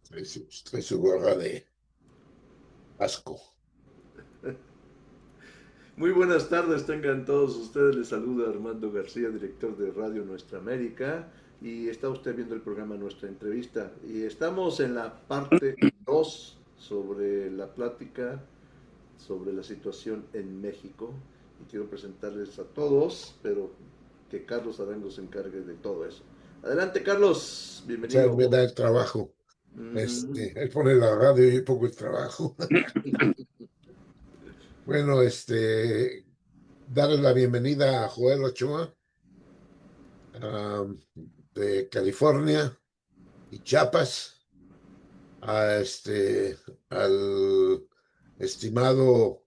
Trae su gorra de asco. Muy buenas tardes, tengan todos ustedes. Les saluda Armando García, director de Radio Nuestra América, y está usted viendo el programa Nuestra Entrevista. Y estamos en la parte 2 sobre la plática sobre la situación en México. Y quiero presentarles a todos, pero que Carlos Arango se encargue de todo eso. Adelante, Carlos, O sea, bienvenido. me da el trabajo. Ujú. Él pone la radio y yo pongo el trabajo. Bueno, darle la bienvenida a Joel Ochoa, ah, de California y Chiapas, al estimado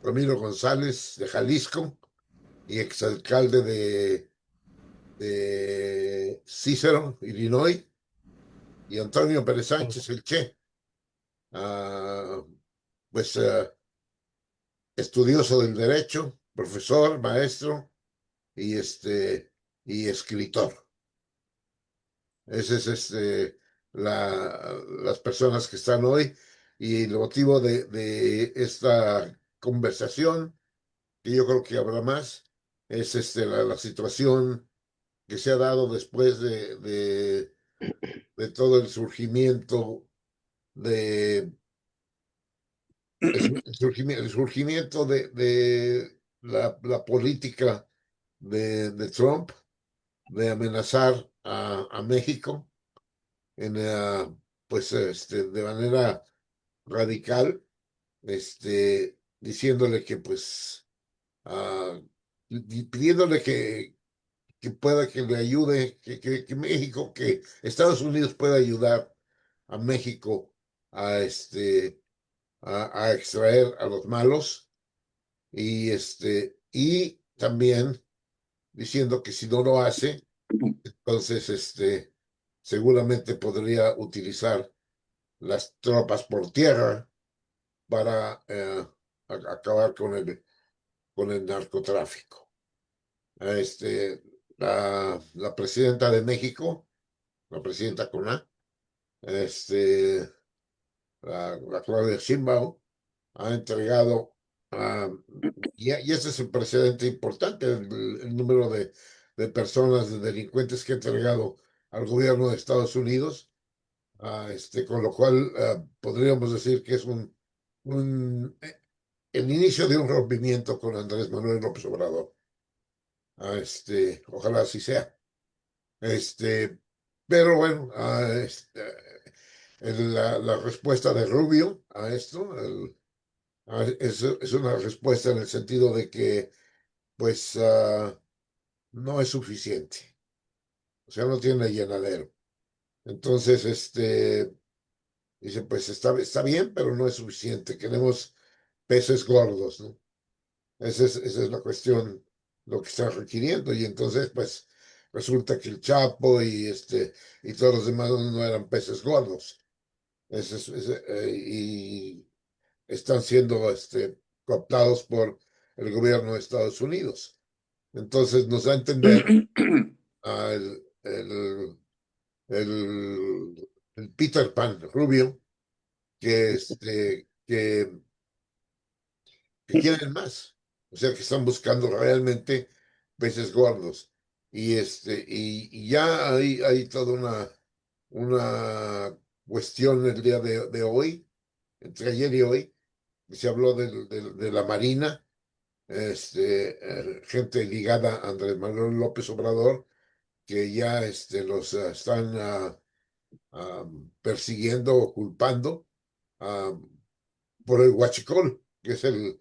Ramiro González de Jalisco y exalcalde de Cícero, Illinois, y Antonio Pérez Sánchez, el Che, ah, pues estudioso del derecho, profesor, maestro y, y escritor. Ese es las personas que están hoy y el motivo de esta conversación, que yo creo que habrá más, es la situación que se ha dado después de todo el surgimiento de el surgimiento de la política de Trump de amenazar a México en, pues, de manera radical, diciéndole que, pues, pidiéndole que pueda que le ayude, que México, que Estados Unidos pueda ayudar a México a, a extraer a los malos y también diciendo que si no lo hace, entonces seguramente podría utilizar las tropas por tierra para acabar con el narcotráfico. La presidenta de México, la presidenta Cona, este, la Claudia Sheinbaum, ha entregado, ah, y ese es un precedente importante, el número de personas, de delincuentes que ha entregado al gobierno de Estados Unidos, con lo cual podríamos decir que es el inicio de un rompimiento con Andrés Manuel López Obrador. Ojalá así sea. Este, pero bueno, la respuesta de Rubio a esto, es una respuesta en el sentido de que, pues, no es suficiente. O sea, no tiene llenadero. Entonces, dice, pues está bien, pero no es suficiente. Queremos peces gordos, ¿no? Esa es la cuestión, lo que está requiriendo. Y entonces, pues, resulta que el Chapo y todos los demás no eran peces gordos. Y están siendo cooptados por el gobierno de Estados Unidos. Entonces nos da a entender el, el Peter Pan Rubio que, que quieren más. O sea, que están buscando realmente peces gordos. Y ya hay toda una cuestión el día de hoy, entre ayer y hoy, que se habló de la Marina, gente ligada a Andrés Manuel López Obrador, que ya los están persiguiendo o culpando ah, por el huachicol, que es el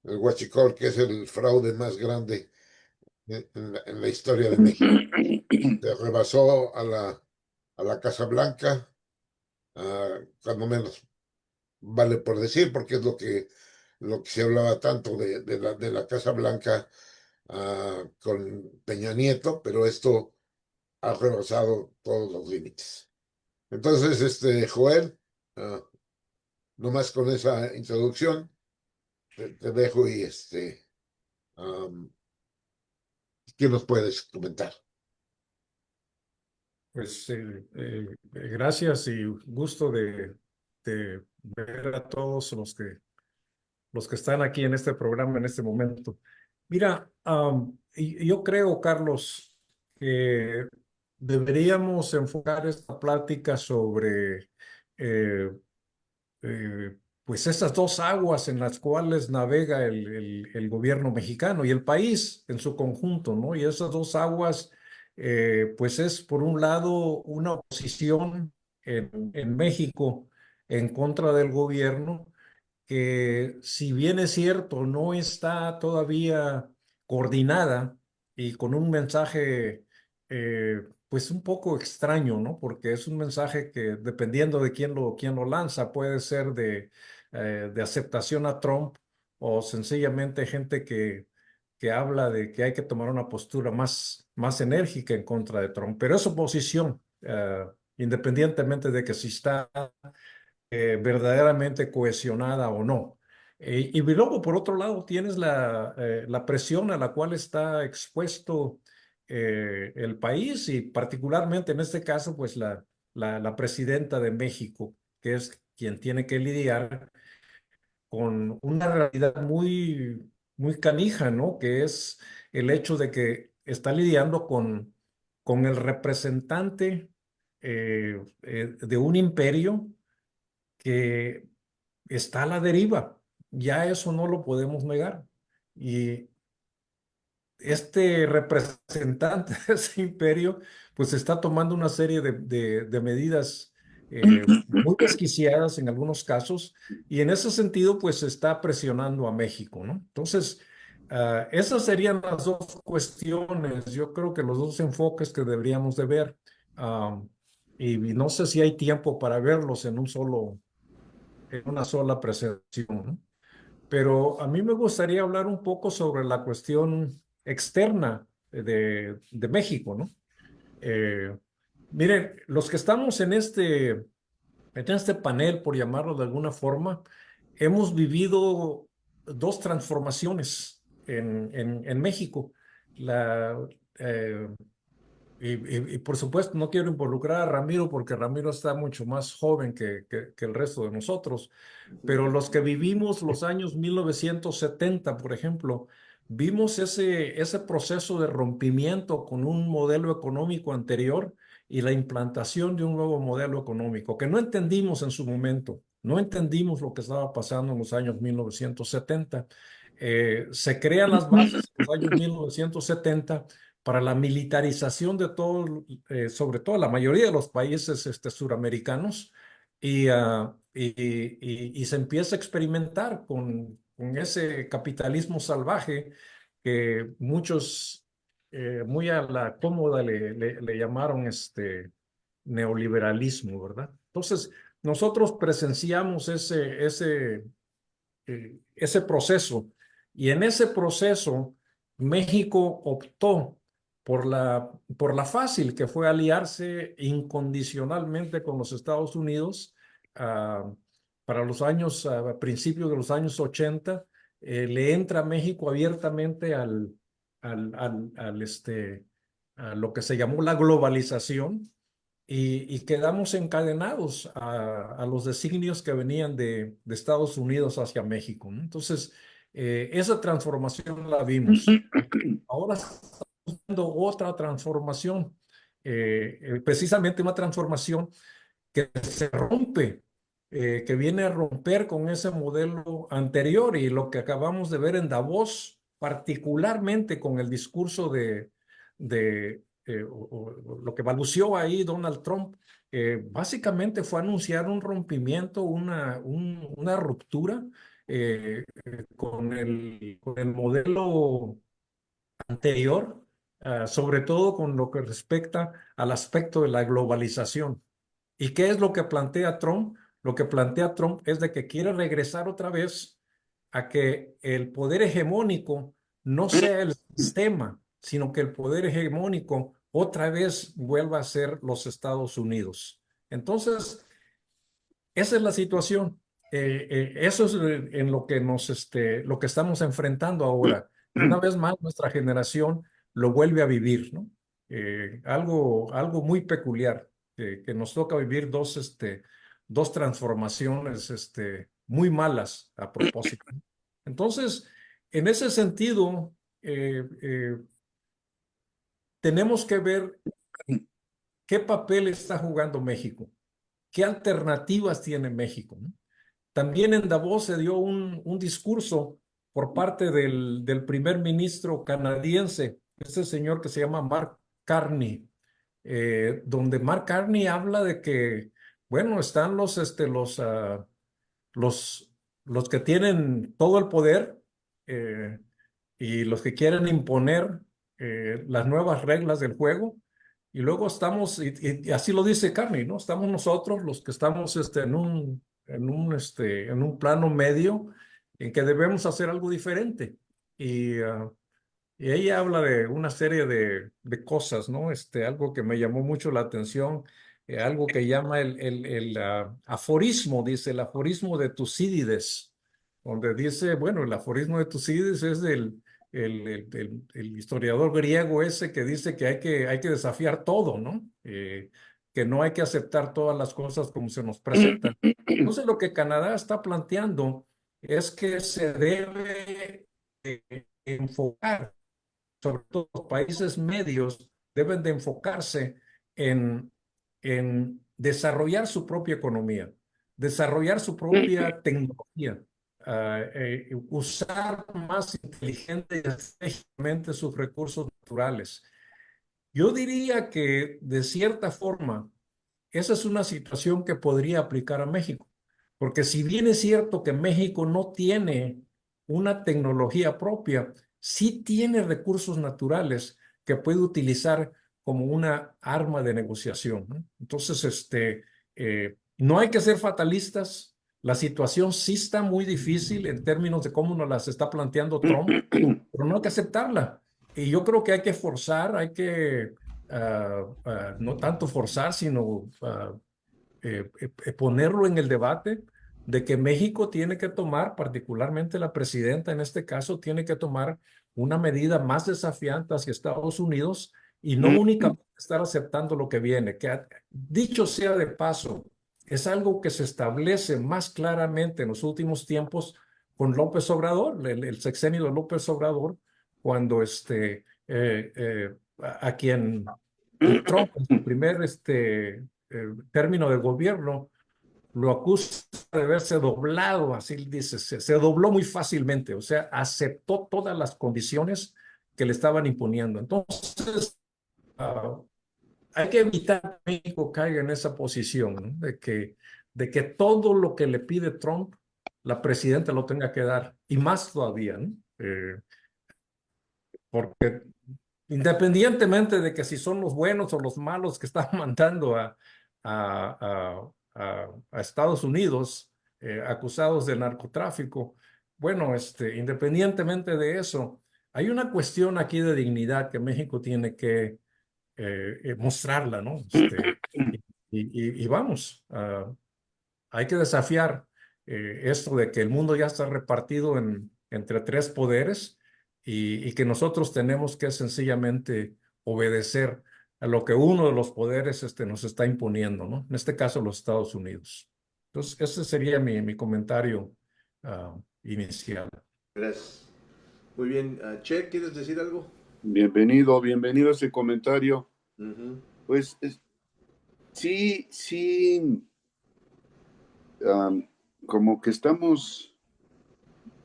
huachicol, que es el fraude más grande en la historia de México. Se rebasó a la Casa Blanca, cuando menos vale por decir, porque es lo que se hablaba tanto de la Casa Blanca con Peña Nieto, pero esto ha rebasado todos los límites. Entonces, Joel, ah, nomás con esa introducción, te dejo y am, ¿qué nos puedes comentar? Pues gracias y gusto de ver a todos los que están aquí en este programa en este momento. Mira, yo creo, Carlos, que deberíamos enfocar esta plática sobre eh, eh, pues esas dos aguas en las cuales navega el gobierno mexicano y el país en su conjunto, ¿no? Y esas dos aguas, pues es por un lado una oposición en México en contra del gobierno que si bien es cierto, no está todavía coordinada y con un mensaje pues un poco extraño, ¿no? Porque es un mensaje que dependiendo de quién lo lanza, puede ser de aceptación a Trump o sencillamente gente que habla de que hay que tomar una postura más enérgica en contra de Trump. Pero es oposición, independientemente de que si está verdaderamente cohesionada o no. Y luego, por otro lado, tienes la presión a la cual está expuesto el país y particularmente en este caso, pues la presidenta de México, que es quien tiene que lidiar con una realidad muy canija, ¿no? Que es el hecho de que está lidiando con el representante de un imperio que está a la deriva. Ya eso no lo podemos negar. Y este representante de ese imperio, pues está tomando una serie de medidas muy desquiciadas en algunos casos, y en ese sentido, pues está presionando a México, ¿no? Entonces, esas serían las dos cuestiones, yo creo que los dos enfoques que deberíamos de ver. Ah, y no sé si hay tiempo para verlos en una sola presentación, ¿no? Pero a mí me gustaría hablar un poco sobre la cuestión externa de México, ¿no? Eh, Miren, los que estamos en este panel, por llamarlo de alguna forma, hemos vivido dos transformaciones en México. La, eh, y por supuesto no quiero involucrar a Ramiro porque Ramiro está mucho más joven que el resto de nosotros, pero los que vivimos los años 1970, por ejemplo, vimos ese proceso de rompimiento con un modelo económico anterior y la implantación de un nuevo modelo económico que no entendimos en su momento, no entendimos lo que estaba pasando en los años 1970. Se crean las bases en los años 1970 para la militarización de todo, sobre todo la mayoría de los países suramericanos, y se empieza a experimentar con ese capitalismo salvaje que muchos, muy a la cómoda, le llamaron neoliberalismo, ¿verdad? Entonces, nosotros presenciamos ese proceso. Y en ese proceso, México optó por la fácil, que fue aliarse incondicionalmente con los Estados Unidos ah, para los años, a principios de los años 80. Le entra México abiertamente a lo que se llamó la globalización y quedamos encadenados a los designios que venían de Estados Unidos hacia México, ¿no? Entonces, esa transformación la vimos. Ahora estamos viendo otra transformación, precisamente una transformación que se rompe, que viene a romper con ese modelo anterior y lo que acabamos de ver en Davos, particularmente con el discurso o lo que balbuceó ahí Donald Trump, básicamente fue anunciar un rompimiento, una ruptura con el modelo anterior, sobre todo con lo que respecta al aspecto de la globalización. ¿Y qué es lo que plantea Trump? Lo que plantea Trump es de que quiere regresar otra vez a que el poder hegemónico no sea el sistema, sino que el poder hegemónico otra vez vuelva a ser los Estados Unidos. Entonces, esa es la situación. Eso es en lo que lo que estamos enfrentando ahora. Y una vez más, nuestra generación lo vuelve a vivir, ¿no? algo muy peculiar, que nos toca vivir dos transformaciones muy malas a propósito. Entonces, en ese sentido, tenemos que ver qué papel está jugando México, qué alternativas tiene México, ¿no? También en Davos se dio un discurso por parte del primer ministro canadiense, este señor que se llama Mark Carney, donde Mark Carney habla de que, bueno, están los, los que tienen todo el poder, eh, y los que quieren imponer las nuevas reglas del juego. Y luego estamos, y así lo dice Carney, ¿no? Estamos nosotros los que estamos en un plano medio en que debemos hacer algo diferente. Y ella habla de una serie de cosas, ¿no? Algo que me llamó mucho la atención, algo que llama el aforismo, dice el aforismo de Tucídides, donde dice, bueno, el aforismo de Tucídides es el historiador griego ese que dice que hay que desafiar todo, ¿no? Que no hay que aceptar todas las cosas como se nos presentan. Entonces, lo que Canadá está planteando es que se debe enfocar, sobre todo los países medios, deben de enfocarse en, en desarrollar su propia economía, desarrollar su propia tecnología, usar más inteligente y estratégicamente sus recursos naturales. Yo diría que, de cierta forma, esa es una situación que podría aplicar a México, porque si bien es cierto que México no tiene una tecnología propia, sí tiene recursos naturales que puede utilizar como una arma de negociación, ¿no? Entonces, no hay que ser fatalistas. La situación sí está muy difícil en términos de cómo nos las está planteando Trump, pero no hay que aceptarla. Y yo creo que hay que forzar, hay que no tanto forzar, sino ponerlo en el debate de que México tiene que tomar, particularmente la presidenta en este caso, tiene que tomar una medida más desafiante hacia Estados Unidos y no únicamente estar aceptando lo que viene, que dicho sea de paso, es algo que se establece más claramente en los últimos tiempos con López Obrador, el sexenio de López Obrador, cuando a quien Trump en su primer término de gobierno lo acusa de haberse doblado, así dice, se dobló muy fácilmente, o sea, aceptó todas las condiciones que le estaban imponiendo. Entonces, uh, hay que evitar que México caiga en esa posición, ¿no? De que todo lo que le pide Trump, la presidenta lo tenga que dar, y más todavía, ¿no? Porque independientemente de que si son los buenos o los malos que están mandando a Estados Unidos, acusados de narcotráfico, bueno, independientemente de eso, hay una cuestión aquí de dignidad que México tiene que mostrarla, ¿no? Y vamos, hay que desafiar esto de que el mundo ya está repartido entre tres poderes, y que nosotros tenemos que sencillamente obedecer a lo que uno de los poderes nos está imponiendo, ¿no? En este caso, los Estados Unidos. Entonces, ese sería mi comentario inicial. Gracias. Muy bien. Che, ¿quieres decir algo? Bienvenido, bienvenido a ese comentario. Ujú. Pues sí, sí, como que estamos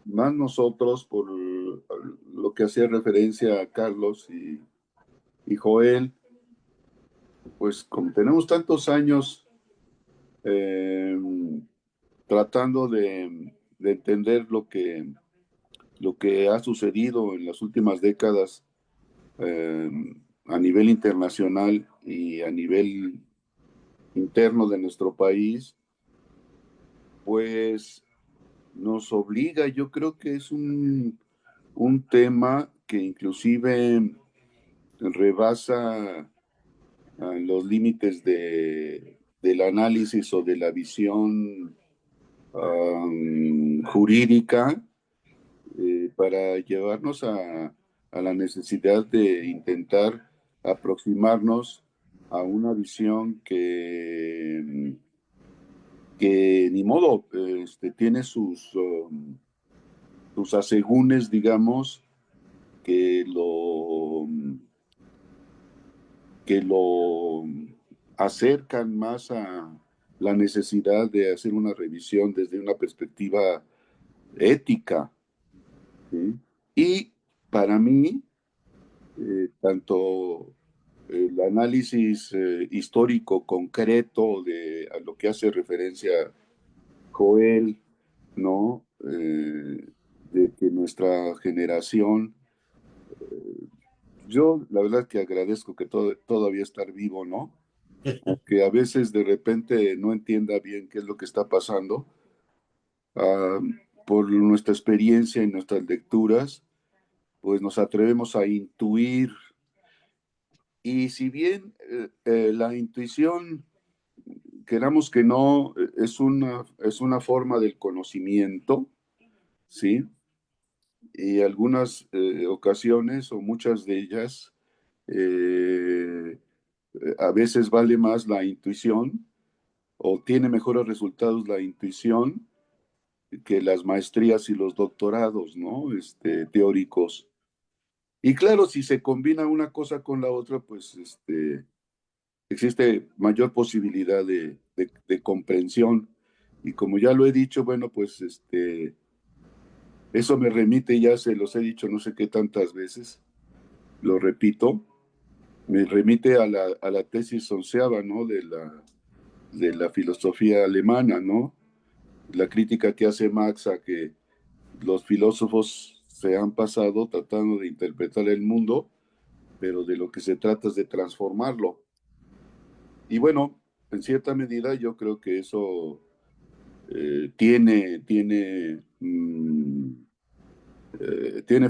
más nosotros por lo que hacía referencia a Carlos y Joel, pues como tenemos tantos años tratando de entender lo que ha sucedido en las últimas décadas a nivel internacional y a nivel interno de nuestro país, pues nos obliga, yo creo que es un tema que inclusive rebasa los límites del análisis o de la visión jurídica, para llevarnos a la necesidad de intentar aproximarnos a una visión que ni modo, tiene sus asegúnes, digamos, que lo acercan más a la necesidad de hacer una revisión desde una perspectiva ética, ¿sí? Y para mí, tanto el análisis histórico concreto a lo que hace referencia Joel, ¿no? De que nuestra generación, yo la verdad que agradezco que todavía estar vivo, ¿no? Que a veces de repente no entienda bien qué es lo que está pasando, ah, por nuestra experiencia y nuestras lecturas, pues nos atrevemos a intuir. Y si bien la intuición, queramos que no, es una forma del conocimiento, ¿sí? Y algunas ocasiones, o muchas de ellas, a veces vale más la intuición, o tiene mejores resultados la intuición que las maestrías y los doctorados, ¿no? Teóricos. Y claro, si se combina una cosa con la otra, pues existe mayor posibilidad de comprensión. Y como ya lo he dicho, bueno, pues eso me remite, ya se los he dicho no sé qué tantas veces, lo repito, me remite a la tesis onceava, ¿no? De la filosofía alemana, ¿no? La crítica que hace Marx a que los filósofos se han pasado tratando de interpretar el mundo, pero de lo que se trata es de transformarlo. Y bueno, en cierta medida yo creo que eso tiene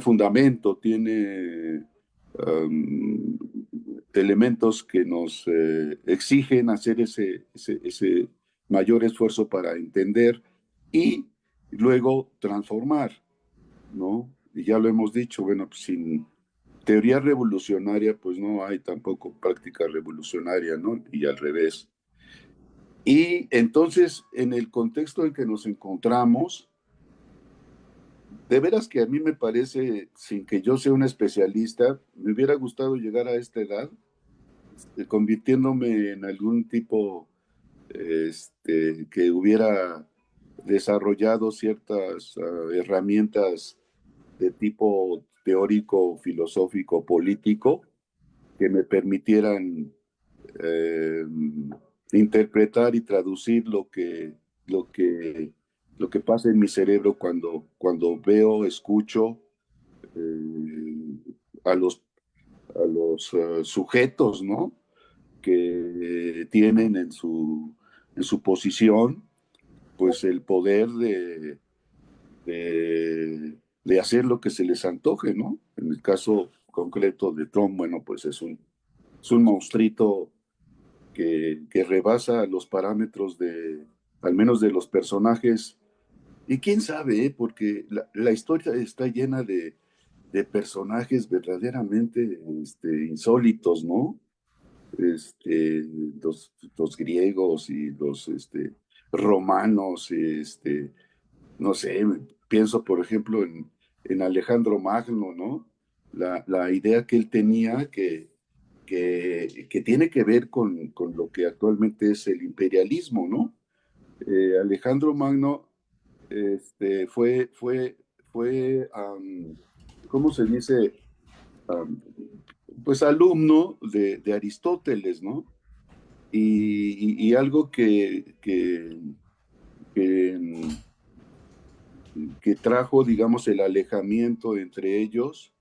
fundamento, tiene um, elementos que nos exigen hacer ese mayor esfuerzo para entender y luego transformar, ¿no? Y ya lo hemos dicho, bueno, pues sin teoría revolucionaria, pues no hay tampoco práctica revolucionaria, ¿no? Y al revés. Y entonces, en el contexto en que nos encontramos, de veras que a mí me parece, sin que yo sea un especialista, me hubiera gustado llegar a esta edad, convirtiéndome en algún tipo que hubiera desarrollado ciertas herramientas de tipo teórico, filosófico, político, que me permitieran eh, interpretar y traducir lo que, lo que pasa en mi cerebro cuando veo, escucho a los sujetos, ¿no? Que tienen en su posición, pues el poder de hacer lo que se les antoje, ¿no? En el caso concreto de Trump, bueno, pues es un monstruito que rebasa los parámetros al menos de los personajes. Y quién sabe, porque la historia está llena de personajes verdaderamente insólitos, ¿no? Este, los griegos y los romanos, no sé, pienso por ejemplo en Alejandro Magno, ¿no? La idea que él tenía que tiene que ver con lo que actualmente es el imperialismo, ¿no? Alejandro Magno fue, ¿cómo se dice? Um, pues alumno de Aristóteles, ¿no? Y algo que, que trajo, digamos, el alejamiento entre ellos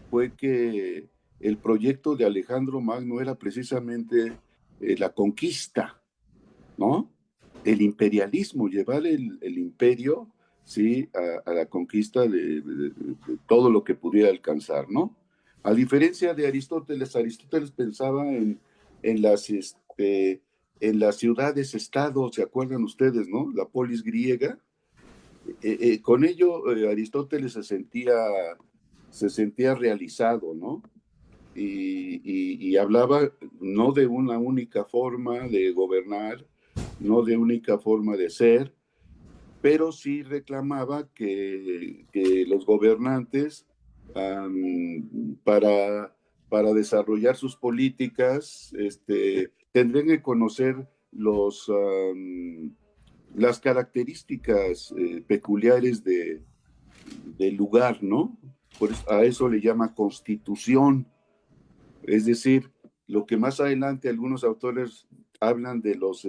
fue que el proyecto de Alejandro Magno era precisamente la conquista, ¿no? El imperialismo, llevar el imperio, ¿sí? A la conquista de todo lo que pudiera alcanzar, ¿no? A diferencia de Aristóteles pensaba en las ciudades-estados, ¿se acuerdan ustedes, no? La polis griega. Con ello, Aristóteles se sentía realizado, ¿no? y hablaba no de una única forma de gobernar, no de única forma de ser, pero sí reclamaba que los gobernantes para desarrollar sus políticas tendrían que conocer las características peculiares del lugar, ¿no? A eso le llama constitución. Es decir, lo que más adelante algunos autores hablan de los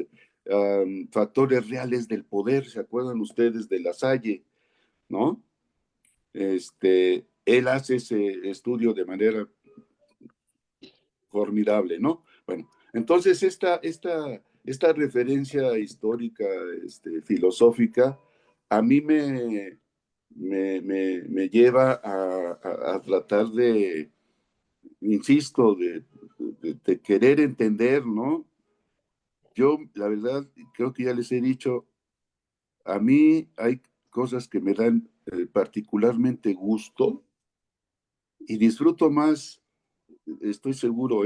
factores reales del poder, ¿se acuerdan ustedes de La Salle, no? Él hace ese estudio de manera formidable, ¿no? Bueno, entonces esta referencia histórica, filosófica, a mí me lleva a tratar de, insisto, de querer entender, ¿no? Yo, la verdad, creo que ya les he dicho, a mí hay cosas que me dan particularmente gusto y disfruto más, estoy seguro,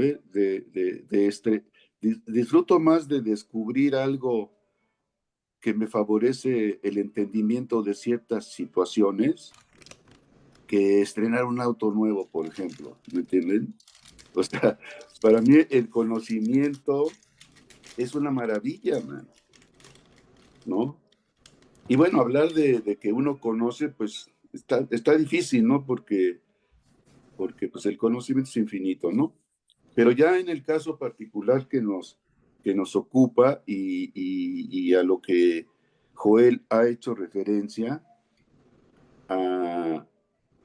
disfruto más de descubrir algo que me favorece el entendimiento de ciertas situaciones que estrenar un auto nuevo, por ejemplo, ¿me entienden? O sea, para mí el conocimiento es una maravilla, man, ¿no? Y bueno, hablar de que uno conoce, pues está difícil, ¿no? Porque pues el conocimiento es infinito, ¿no? Pero ya en el caso particular que nos ocupa y a lo que Joel ha hecho referencia,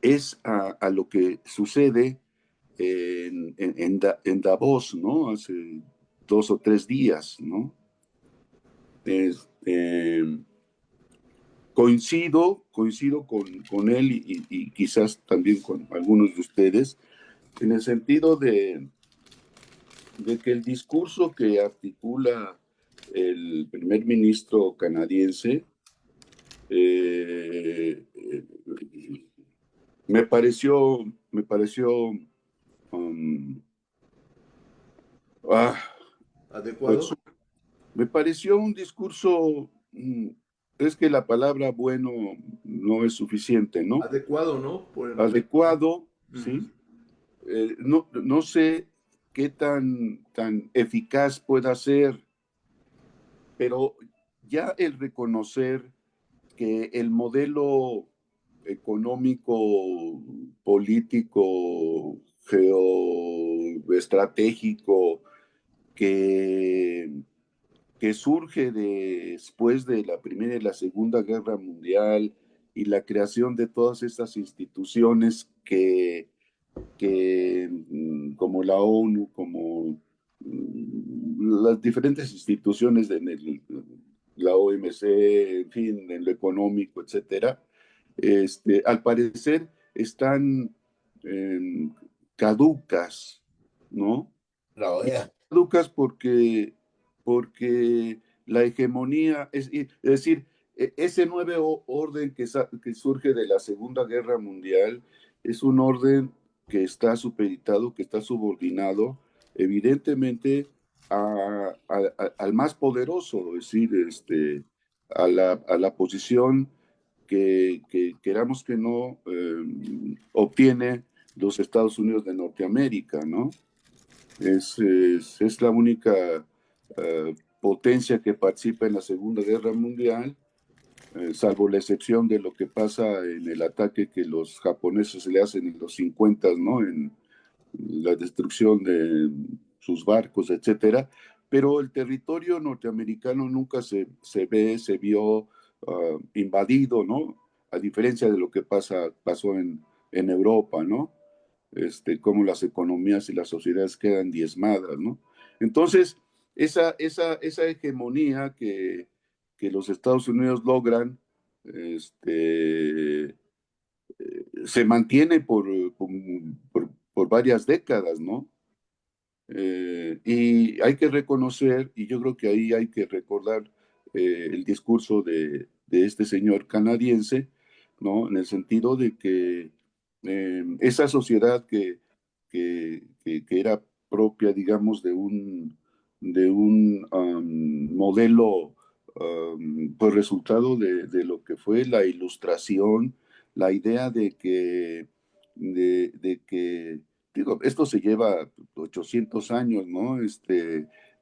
es a lo que sucede en Davos, ¿no? Hace 2 o 3 días, ¿no? Coincido con él y quizás también con algunos de ustedes, en el sentido de que el discurso que articula el primer ministro canadiense eh, me pareció um, ah, pues, ¿Adecuado? me pareció un discurso, es que la palabra bueno no es suficiente, ¿no? Adecuado, ¿no? Por el momento. Adecuado, Ujú. ¿sí? No sé qué tan eficaz pueda ser, pero ya el reconocer que el modelo económico, político, geoestratégico que, que surge después de la Primera y la Segunda Guerra Mundial y la creación de todas estas instituciones como la ONU, como las diferentes instituciones la OMC, en fin, en lo económico, etcétera, al parecer están eh, caducas, ¿no? La OEA. Caducas porque la hegemonía, es decir, ese nuevo orden que surge de la Segunda Guerra Mundial es un orden que está supeditado, que está subordinado, evidentemente, al más poderoso, es decir, a la posición que queramos que no obtiene los Estados Unidos de Norteamérica, ¿no? Es la única potencia que participa en la Segunda Guerra Mundial, salvo la excepción de lo que pasa en el ataque que los japoneses le hacen en los 50, ¿no? En la destrucción de sus barcos, etcétera. Pero el territorio norteamericano nunca se vio invadido, ¿no? A diferencia de lo que pasó en Europa, ¿no? Cómo las economías y las sociedades quedan diezmadas, ¿no? Entonces, esa hegemonía que los Estados Unidos logran, se mantiene por varias décadas, ¿no? Y hay que reconocer, y yo creo que ahí hay que recordar el discurso de este señor canadiense, ¿no? En el sentido de que esa sociedad que era propia, digamos, de un modelo, pues resultado de lo que fue la Ilustración, la idea de que, digo, esto se lleva 800 años, ¿no?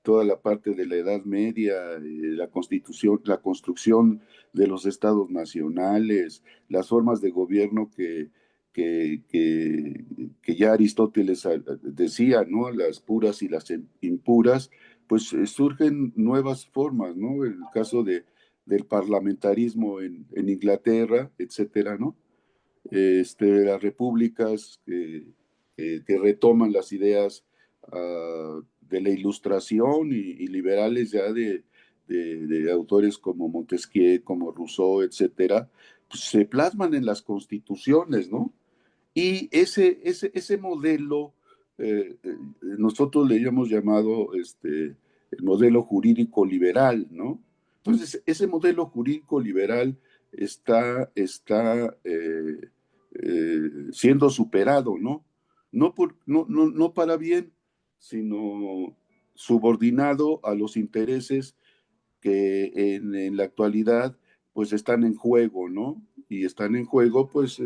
Toda la parte de la Edad Media, la Constitución, la construcción de los estados nacionales, las formas de gobierno que, que, que ya Aristóteles decía, ¿no? Las puras y las impuras, pues surgen nuevas formas, ¿no? El caso del parlamentarismo en Inglaterra, etcétera, ¿no? Las repúblicas que retoman las ideas de la Ilustración y liberales ya de autores como Montesquieu, como Rousseau, etcétera, pues se plasman en las constituciones, ¿no? Y ese modelo, nosotros le hemos llamado el modelo jurídico liberal, ¿no? Entonces, ese modelo jurídico liberal está siendo superado, ¿no? No para bien, sino subordinado a los intereses que en la actualidad pues están en juego, ¿no? Y están en juego pues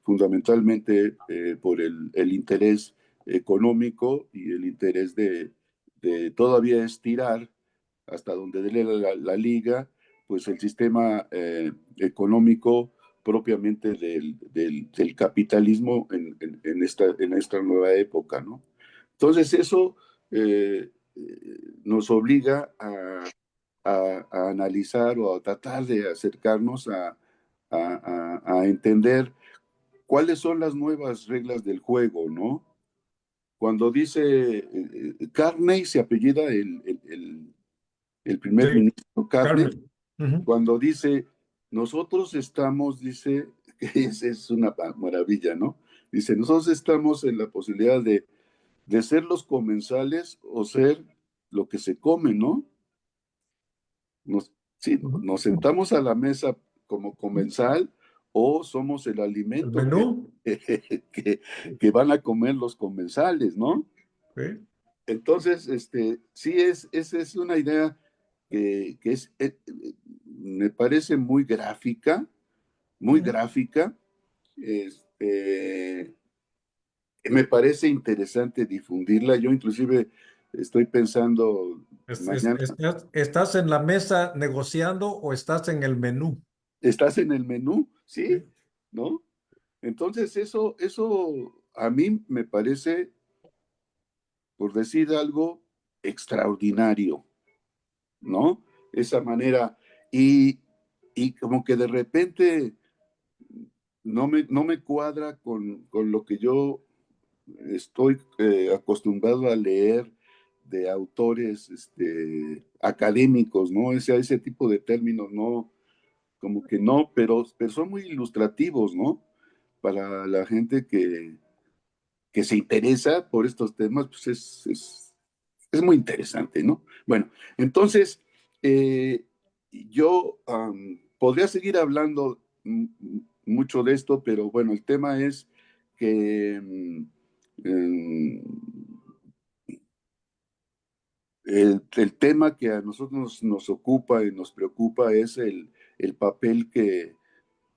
fundamentalmente por el interés económico y el interés de todavía estirar hasta donde dé la liga, pues el sistema económico propiamente del capitalismo en esta nueva época, ¿no? Entonces eso nos obliga a analizar o a tratar de acercarnos a entender cuáles son las nuevas reglas del juego, ¿no? Cuando dice Carney, se apellida el primer Sí, ministro Carney, Carmen. Ujú. cuando dice, nosotros estamos, dice, que es una maravilla, ¿no? Dice, nosotros estamos en la posibilidad de ser los comensales o ser lo que se come, ¿no? Sí, Ujú. nos sentamos a la mesa como Ujú. comensal o somos el El alimento menú. que, que van a comer los comensales, ¿no? Sí. Entonces, sí, esa es una idea que me parece muy Ujú. gráfica. Este, Me parece interesante difundirla. Yo inclusive estoy pensando mañana. ¿Estás en la mesa negociando o estás en el menú? ¿Estás en el menú? Sí, Sí. ¿no? Entonces eso a mí me parece, por decir algo, extraordinario, ¿no? Esa manera. Y, y como que de repente no me cuadra con lo que yo estoy acostumbrado a leer de autores académicos, ¿no? Ese tipo de términos, no, como que no, pero son muy ilustrativos, ¿no? Para la gente que se interesa por estos temas, pues es muy interesante, ¿no? Bueno, entonces, yo podría seguir hablando mucho de esto, pero bueno, el tema es que el tema que a nosotros nos ocupa y nos preocupa es el papel que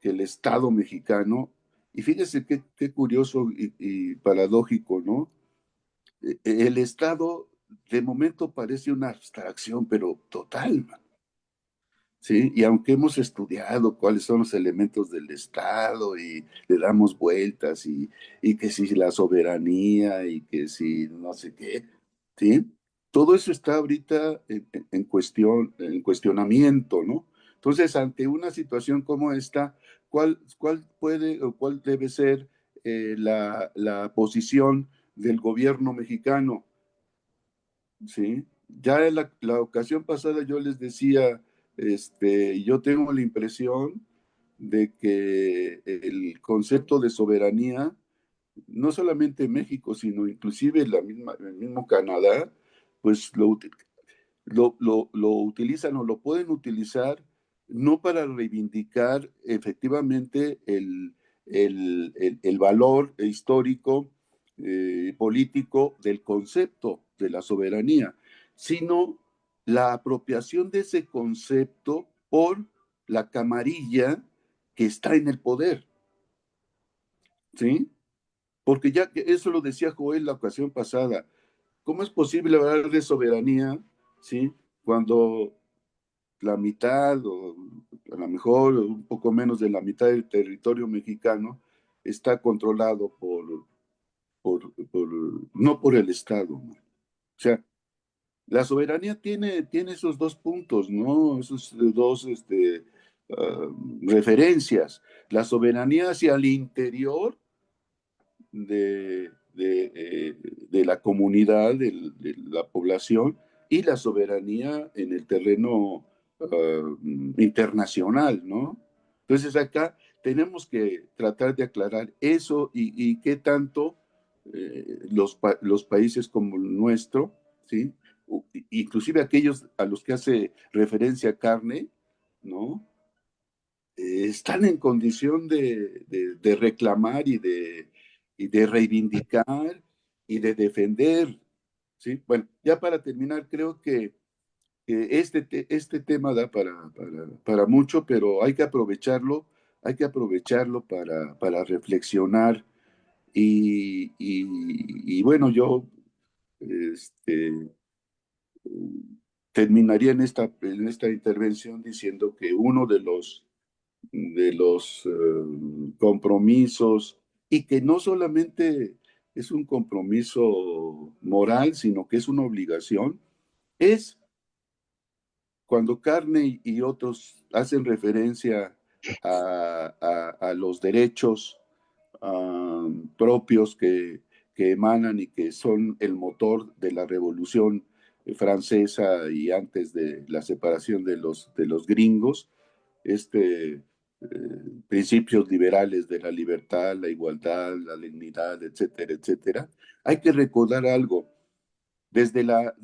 el Estado mexicano, y fíjese qué curioso y paradójico, ¿no? El Estado de momento parece una abstracción, pero total, man, ¿sí? Y aunque hemos estudiado cuáles son los elementos del Estado y le damos vueltas y que si la soberanía y que si no sé qué, ¿sí? Todo eso está ahorita en cuestión, en cuestionamiento, ¿no? Entonces, ante una situación como esta, ¿cuál puede o cuál debe ser la posición del gobierno mexicano? ¿Sí? Ya en la ocasión pasada yo les decía, yo tengo la impresión de que el concepto de soberanía, no solamente México, sino inclusive el mismo Canadá, pues lo utilizan o lo pueden utilizar no para reivindicar efectivamente el valor histórico político del concepto de la soberanía, sino la apropiación de ese concepto por la camarilla que está en el poder, ¿sí? Porque ya que eso lo decía Joel la ocasión pasada, ¿cómo es posible hablar de soberanía, ¿sí? Cuando la mitad o a lo mejor un poco menos de la mitad del territorio mexicano está controlado por no por el Estado, ¿no? O sea, la soberanía tiene esos dos puntos, ¿no? Esos dos referencias. La soberanía hacia el interior de la comunidad, de la población, y la soberanía en el terreno internacional, ¿no? Entonces acá tenemos que tratar de aclarar eso y qué tanto los países como el nuestro, ¿sí? Inclusive aquellos a los que hace referencia Carne, ¿no? Están en condición de reclamar y de reivindicar y de defender, ¿sí? Bueno, ya para terminar, creo que este tema da para mucho, pero hay que aprovecharlo para reflexionar y bueno, yo este, terminaría en esta intervención diciendo que uno de los compromisos y que no solamente es un compromiso moral, sino que es una obligación, es cuando Carney y otros hacen referencia a los derechos propios que emanan y que son el motor de la Revolución Francesa y antes de la separación de los gringos, principios liberales de la libertad, la igualdad, la dignidad, etcétera, etcétera. Hay que recordar algo. Desde la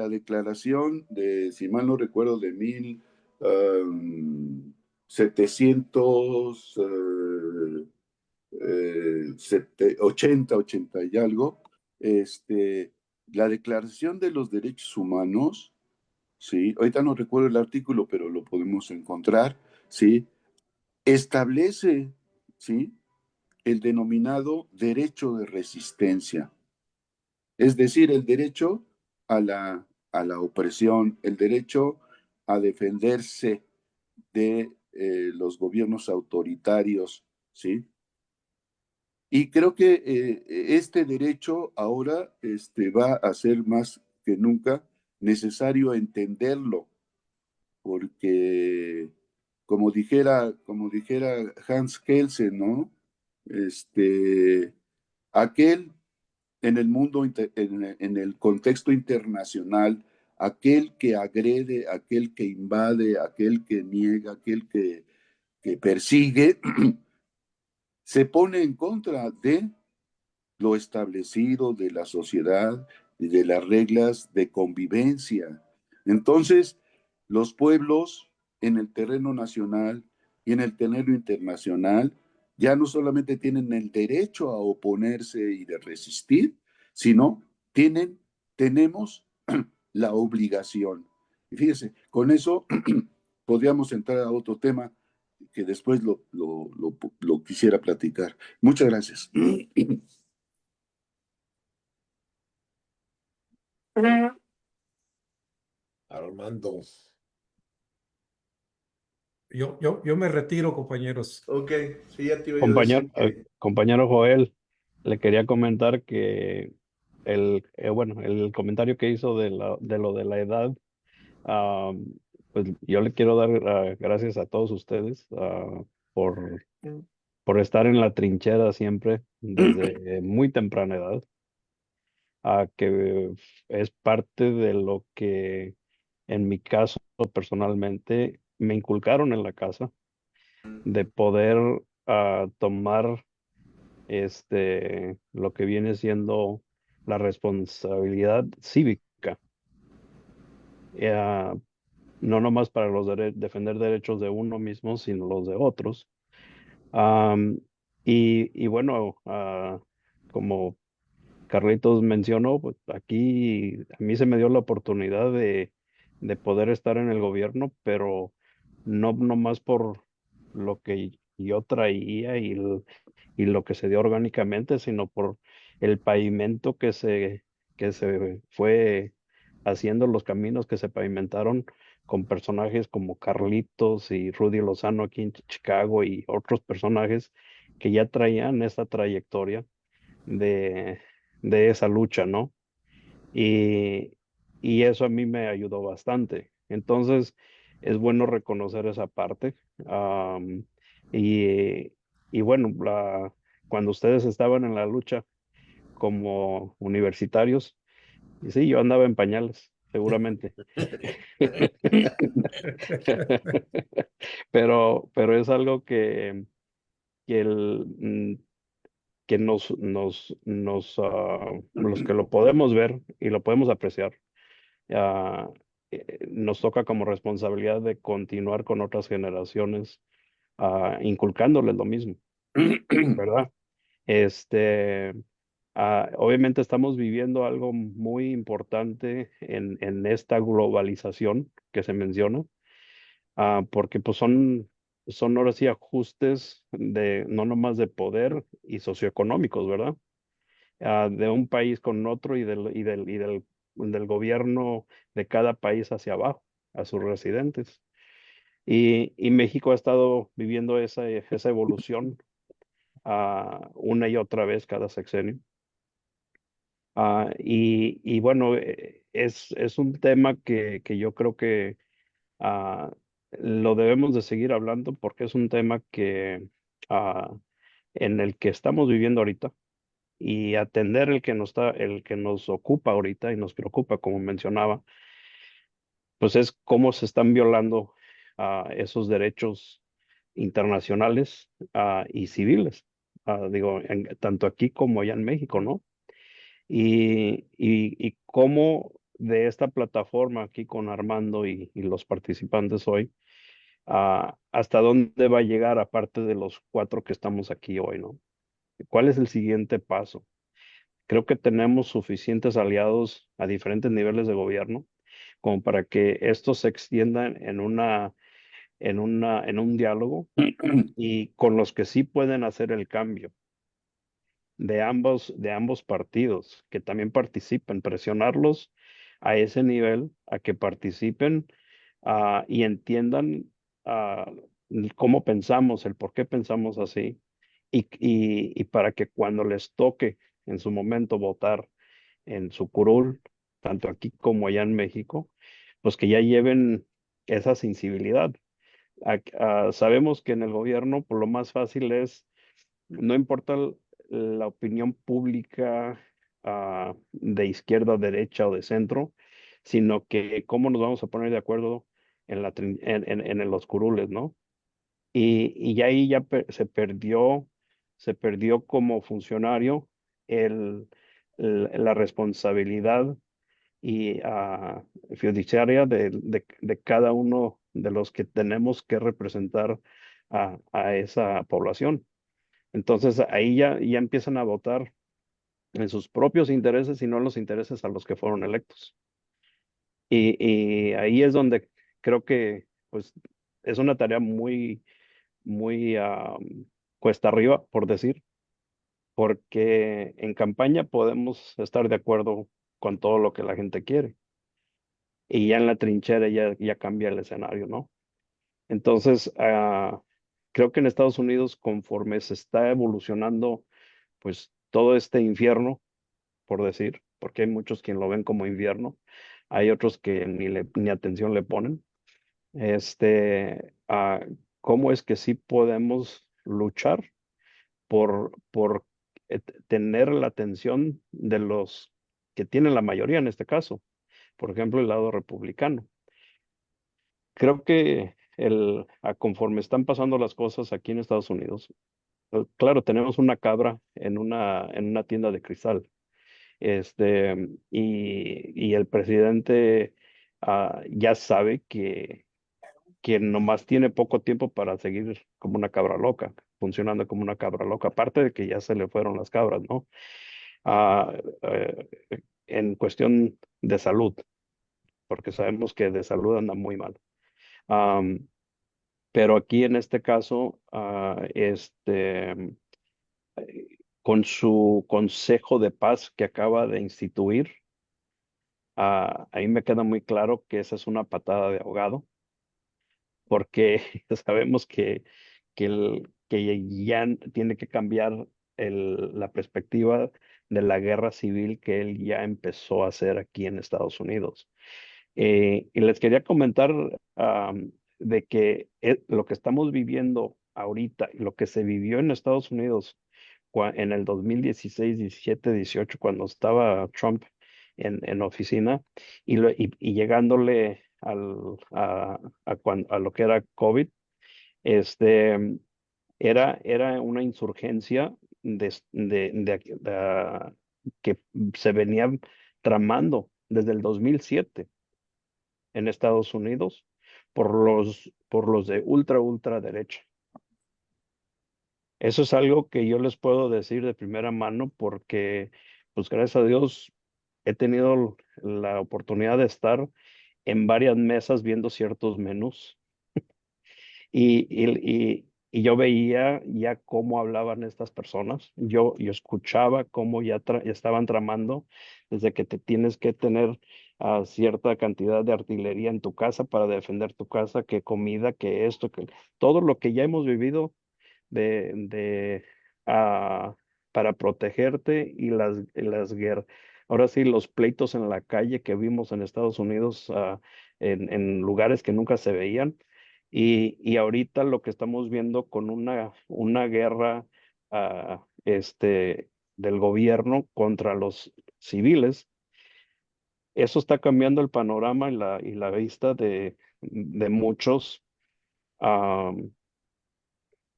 declaración de, si mal no recuerdo, de 1700, 80 y algo, la Declaración de los Derechos Humanos, ¿sí? Ahorita no recuerdo el artículo, pero lo podemos encontrar, ¿sí? Establece, ¿sí? El denominado derecho de resistencia, es decir, el derecho a la opresión, el derecho a defenderse de los gobiernos autoritarios, ¿sí? Y creo que este derecho ahora va a ser más que nunca necesario entenderlo, porque como dijera Hans Kelsen, ¿no? Aquel en el mundo, en el contexto internacional, aquel que agrede, aquel que invade, aquel que niega, aquel que persigue, se pone en contra de lo establecido de la sociedad y de las reglas de convivencia. Entonces, los pueblos en el terreno nacional y en el terreno internacional ya no solamente tienen el derecho a oponerse y de resistir, sino tenemos la obligación. Y fíjese, con eso podríamos entrar a otro tema que después lo quisiera platicar. Muchas gracias. Armando. Yo me retiro, compañeros. Ok, sí, ya te iba yo a decir que... Compañero Joel, le quería comentar que bueno, el comentario que hizo de lo de la edad, ah, pues yo le quiero dar gracias a todos ustedes por, por estar en la trinchera siempre desde muy temprana edad, que es parte de lo que en mi caso personalmente me inculcaron en la casa, de poder tomar lo que viene siendo la responsabilidad cívica, eh, no nomás para defender derechos de uno mismo, sino los de otros. Am, y bueno, como Carlitos mencionó, pues aquí a mí se me dio la oportunidad de poder estar en el gobierno, pero no nomás por lo que yo traía y lo que se dio orgánicamente, sino por el pavimento que se fue haciendo, los caminos que se pavimentaron con personajes como Carlitos y Rudy Lozano aquí en Chicago y otros personajes que ya traían esa trayectoria de, de esa lucha, ¿no? Y, y eso a mí me ayudó bastante. Entonces, es bueno reconocer esa parte. Y, y bueno, cuando ustedes estaban en la lucha como universitarios, y sí, yo andaba en pañales, seguramente. Pero es algo que que los que lo podemos ver y lo podemos apreciar, ah, nos toca como responsabilidad de continuar con otras generaciones, inculcándoles lo mismo, ¿verdad? Este, obviamente estamos viviendo algo muy importante en esta globalización que se menciona, porque pues son ahora sí ajustes de no nomás de poder y socioeconómicos, ¿verdad? De un país con otro del gobierno de cada país hacia abajo, a sus residentes. Y México ha estado viviendo esa evolución, una y otra vez cada sexenio. Y bueno, es un tema que yo creo que ah, lo debemos de seguir hablando porque es un tema ah, en el que estamos viviendo ahorita y atender el que nos ocupa ahorita y nos preocupa, como mencionaba, pues es cómo se están violando esos derechos internacionales y civiles, digo, tanto aquí como allá en México, ¿no? Y cómo de esta plataforma aquí con Armando y los participantes hoy, hasta dónde va a llegar aparte de los cuatro que estamos aquí hoy, ¿no? ¿Cuál es el siguiente paso? Creo que tenemos suficientes aliados a diferentes niveles de gobierno como para que esto se extienda en un diálogo y con los que sí pueden hacer el cambio de ambos partidos, que también participen, presionarlos a ese nivel, a que participen y entiendan ah, cómo pensamos, el por qué pensamos así, y para que cuando les toque en su momento votar en su curul, tanto aquí como allá en México, pues que ya lleven esa sensibilidad. Sabemos que en el gobierno, por lo más fácil es, no importa la opinión pública de izquierda, derecha o de centro, sino que cómo nos vamos a poner de acuerdo en los curules, ¿no? Y ya ahí se perdió como funcionario el, la responsabilidad y fiduciaria de cada uno de los que tenemos que representar a esa población. Entonces ahí ya empiezan a votar en sus propios intereses y no en los intereses a los que fueron electos. Y ahí es donde creo que pues es una tarea muy cuesta arriba, por decir, porque en campaña podemos estar de acuerdo con todo lo que la gente quiere y ya en la trinchera ya cambia el escenario, ¿no? Entonces, creo que en Estados Unidos, conforme se está evolucionando, pues todo este infierno, por decir, porque hay muchos quien lo ven como infierno, hay otros que ni atención le ponen, ¿cómo es que sí podemos luchar por tener la atención de los que tienen la mayoría en este caso? Por ejemplo, el lado republicano. Creo que conforme están pasando las cosas aquí en Estados Unidos, claro, tenemos una cabra en una tienda de cristal, y el presidente ya sabe que nomás tiene poco tiempo para seguir como una cabra loca, funcionando como una cabra loca, aparte de que ya se le fueron las cabras, ¿no? ah, eh, en cuestión de salud, porque sabemos que de salud anda muy mal. Am, pero aquí en este caso, con su Consejo de Paz que acaba de instituir, ahí me queda muy claro que esa es una patada de ahogado, porque sabemos que ya tiene que cambiar la perspectiva de la guerra civil que él ya empezó a hacer aquí en Estados Unidos. Y les quería comentar de que lo que estamos viviendo ahorita y lo que se vivió en Estados Unidos en el 2016, 17, 18, cuando estaba Trump en oficina y llegándole a lo que era COVID, este, era una insurgencia que se venía tramando desde el 2007 en Estados Unidos por los de ultra derecha. Eso es algo que yo les puedo decir de primera mano porque, pues gracias a Dios, he tenido la oportunidad de estar en varias mesas viendo ciertos menús y yo veía ya cómo hablaban estas personas. Yo escuchaba cómo ya estaban tramando desde que te tienes que tener cierta cantidad de artillería en tu casa para defender tu casa, que comida, que esto, que todo lo que ya hemos vivido de, de, ah, para protegerte y las guerras. Ahora sí, los pleitos en la calle que vimos en Estados Unidos, en lugares que nunca se veían. Y ahorita lo que estamos viendo con una guerra del gobierno contra los civiles, eso está cambiando el panorama y la vista de muchos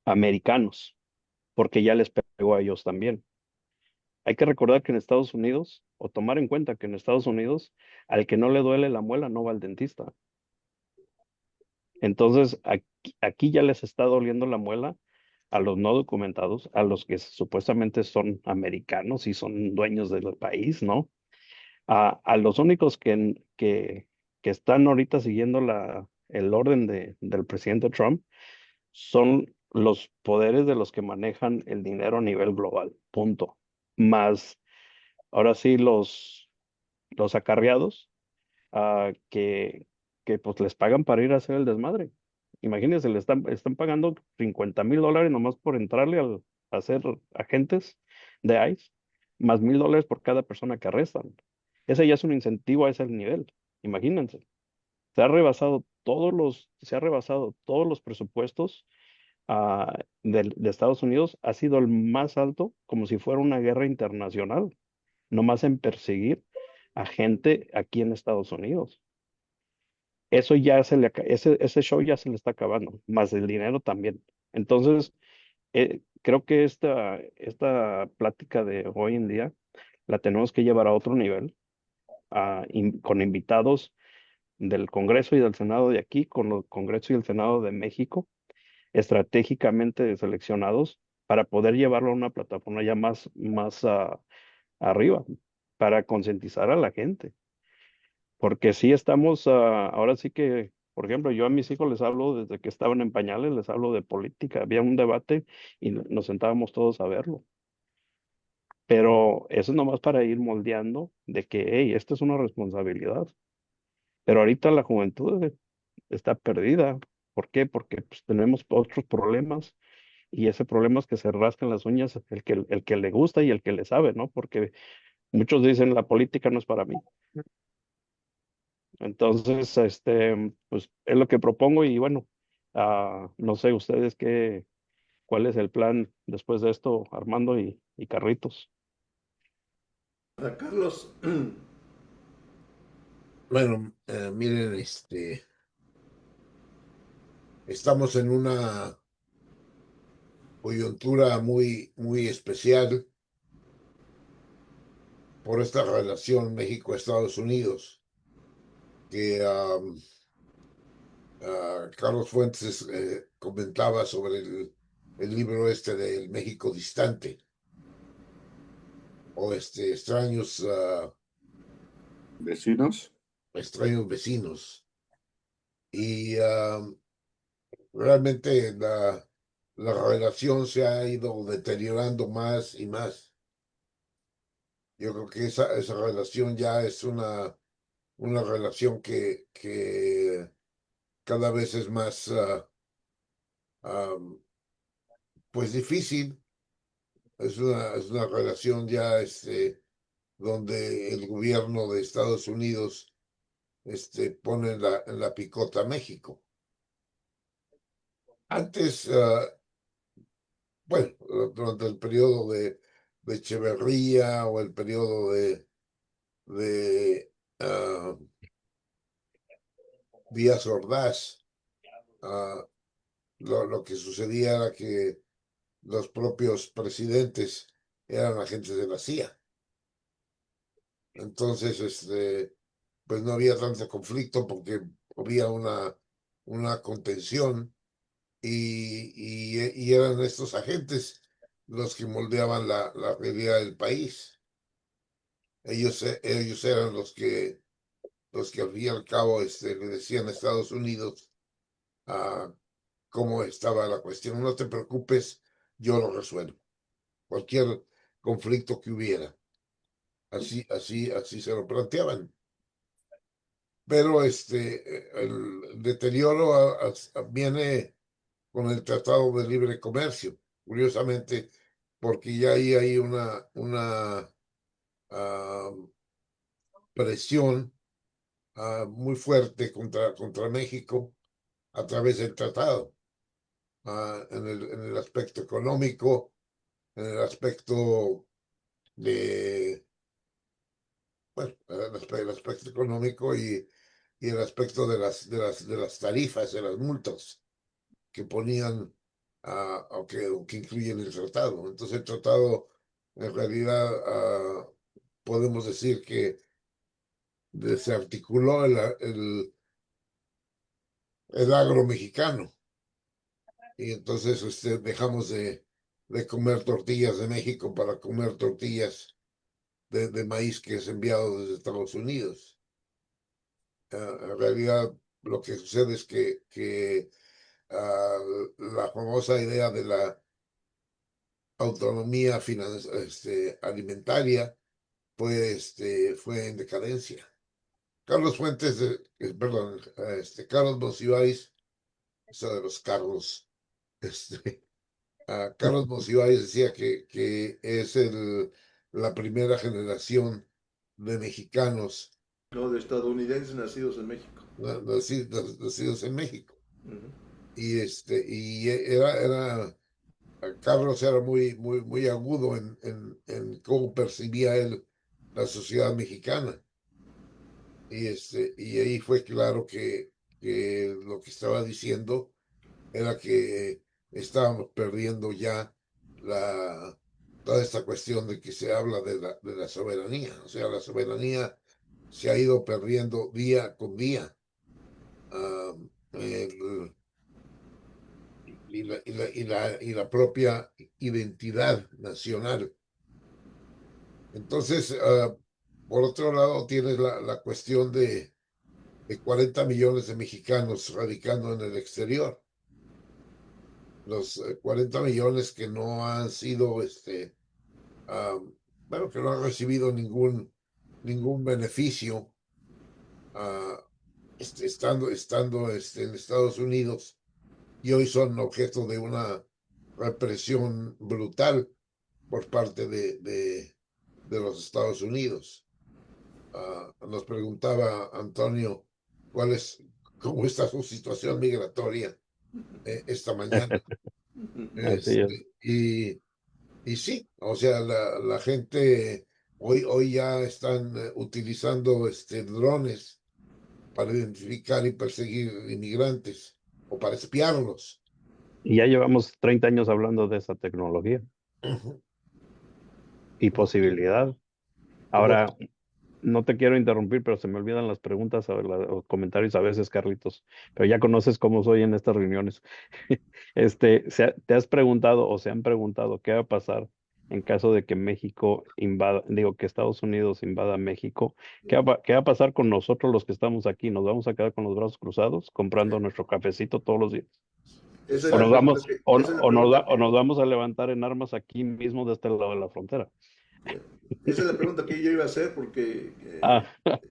americanos, porque ya les pegó a ellos también. Hay que recordar que en Estados Unidos, o tomar en cuenta que en Estados Unidos, al que no le duele la muela no va al dentista. Entonces, aquí ya les está doliendo la muela a los no documentados, a los que supuestamente son americanos y son dueños del país, ¿no? A los únicos que están ahorita siguiendo el orden del presidente Trump son los poderes de los que manejan el dinero a nivel global, punto. Más, ahora sí, los acarreados que pues les pagan para ir a hacer el desmadre. Imagínense, le están pagando $50,000 nomás por entrarle a ser agentes de ICE, más $1,000 por cada persona que arrestan. Ese ya es un incentivo a ese nivel. Imagínense. Se ha rebasado todos los presupuestos de Estados Unidos. Ha sido el más alto, como si fuera una guerra internacional, nomás en perseguir a gente aquí en Estados Unidos. Eso ya ese show ya se le está acabando, más el dinero también. Entonces, creo que esta plática de hoy en día la tenemos que llevar a otro nivel, con invitados del Congreso y del Senado de aquí, con el Congreso y el Senado de México, estratégicamente seleccionados para poder llevarlo a una plataforma ya más arriba, para concientizar a la gente. Porque sí estamos, ahora sí que, por ejemplo, yo a mis hijos les hablo desde que estaban en pañales, les hablo de política. Había un debate y nos sentábamos todos a verlo. Pero eso es nomás para ir moldeando de que, hey, esto es una responsabilidad. Pero ahorita la juventud está perdida. ¿Por qué? Porque pues, tenemos otros problemas y ese problema es que se rascan las uñas el que le gusta y el que le sabe, ¿no? Porque muchos dicen la política no es para mí. Entonces, pues es lo que propongo y bueno, no sé ustedes cuál es el plan después de esto, Armando y Carlitos. Carlos, Bueno, miren, estamos en una coyuntura muy especial por esta relación México-Estados Unidos, que Carlos Fuentes comentaba sobre el libro este del México distante. o extraños, ¿Vecinos? extraños vecinos. Y realmente la relación se ha ido deteriorando más y más. Yo creo que esa relación ya es una relación que cada vez es más, am, pues difícil. Es una relación ya, donde el gobierno de Estados Unidos, pone en la picota a México. Antes, bueno, durante el periodo de Echeverría o el periodo de Díaz Ordaz, ah, lo que sucedía era que los propios presidentes eran agentes de la CIA. Entonces, pues no había tanto conflicto porque había una contención y eran estos agentes los que moldeaban la realidad del país. Ellos eran los que al fin y al cabo, le decían a Estados Unidos cómo estaba la cuestión. No te preocupes, yo lo resuelvo. Cualquier conflicto que hubiera. Así se lo planteaban. Pero el deterioro viene con el Tratado de Libre Comercio, curiosamente, porque ya ahí hay una ah, presión muy fuerte contra México a través del tratado, en el aspecto económico, en el aspecto de, bueno, el aspecto económico y el aspecto de las tarifas, de las multas que ponían, o que incluyen el tratado. Entonces el tratado, en realidad, podemos decir que desarticuló el agro mexicano. Y entonces dejamos de comer tortillas de México para comer tortillas de maíz que es enviado desde Estados Unidos. En realidad, lo que sucede es que ah, la famosa idea de la autonomía alimentaria fue en decadencia. Carlos Fuentes, perdón, Carlos Monsiváis, eso de los Carlos, este, Carlos Monsiváis decía que es la primera generación de mexicanos No, de estadounidenses nacidos en México. nacidos en México. Ujú. Y Carlos era muy, muy, muy agudo en cómo percibía él la sociedad mexicana. Y ahí fue claro que lo que estaba diciendo era que estábamos perdiendo ya la, toda esta cuestión de que se habla de la soberanía. O sea, la soberanía se ha ido perdiendo día con día. Ah, el- y la propia identidad nacional. Entonces, por otro lado, tienes la cuestión de 40 millones de mexicanos radicando en el exterior. Los 40 millones que no han sido, ah, bueno, que no han recibido ningún beneficio, ah, estando en Estados Unidos, y hoy son objeto de una represión brutal por parte de los Estados Unidos. Nos preguntaba Antonio cómo está su situación migratoria esta mañana. Así es. Y sí, o sea, la gente hoy ya están utilizando drones para identificar y perseguir inmigrantes o para espiarlos. Y ya llevamos 30 años hablando de esa tecnología Ujú. y posibilidad. Como, Ahora, no te quiero interrumpir, pero se me olvidan las preguntas o los comentarios a veces, Carlitos. Pero ya conoces cómo soy en estas reuniones. ¿Te has preguntado o se han preguntado qué va a pasar en caso de que México invada, digo, que Estados Unidos invada México, qué va a pasar con nosotros los que estamos aquí? ¿Nos vamos a quedar con los brazos cruzados comprando nuestro cafecito todos los días? Esa es ¿O la nos Exacto. pregunta vamos, que, esa es la pregunta o que, nos vamos a levantar en armas aquí mismo de este lado de la frontera? esa es la pregunta que yo iba a hacer porque Ah,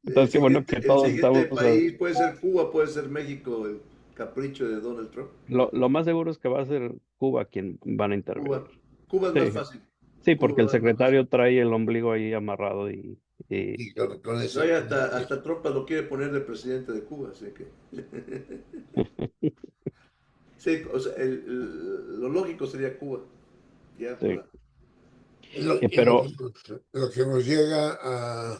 entonces qué bueno que el todos siguiente estamos... país puede ser Cuba, puede ser México, el capricho de Donald Trump. lo más seguro es que va a ser Cuba quien van a intervenir. Cuba, Cuba es más Sí, fácil. sí, porque el Cuba es más fácil. secretario trae el ombligo ahí amarrado y Y con No hay ese, hasta Trump lo quiere poner de presidente de Cuba, así que. Sí, o sea, lo lógico sería Cuba, ya sí. para. Pero lo que nos llega a,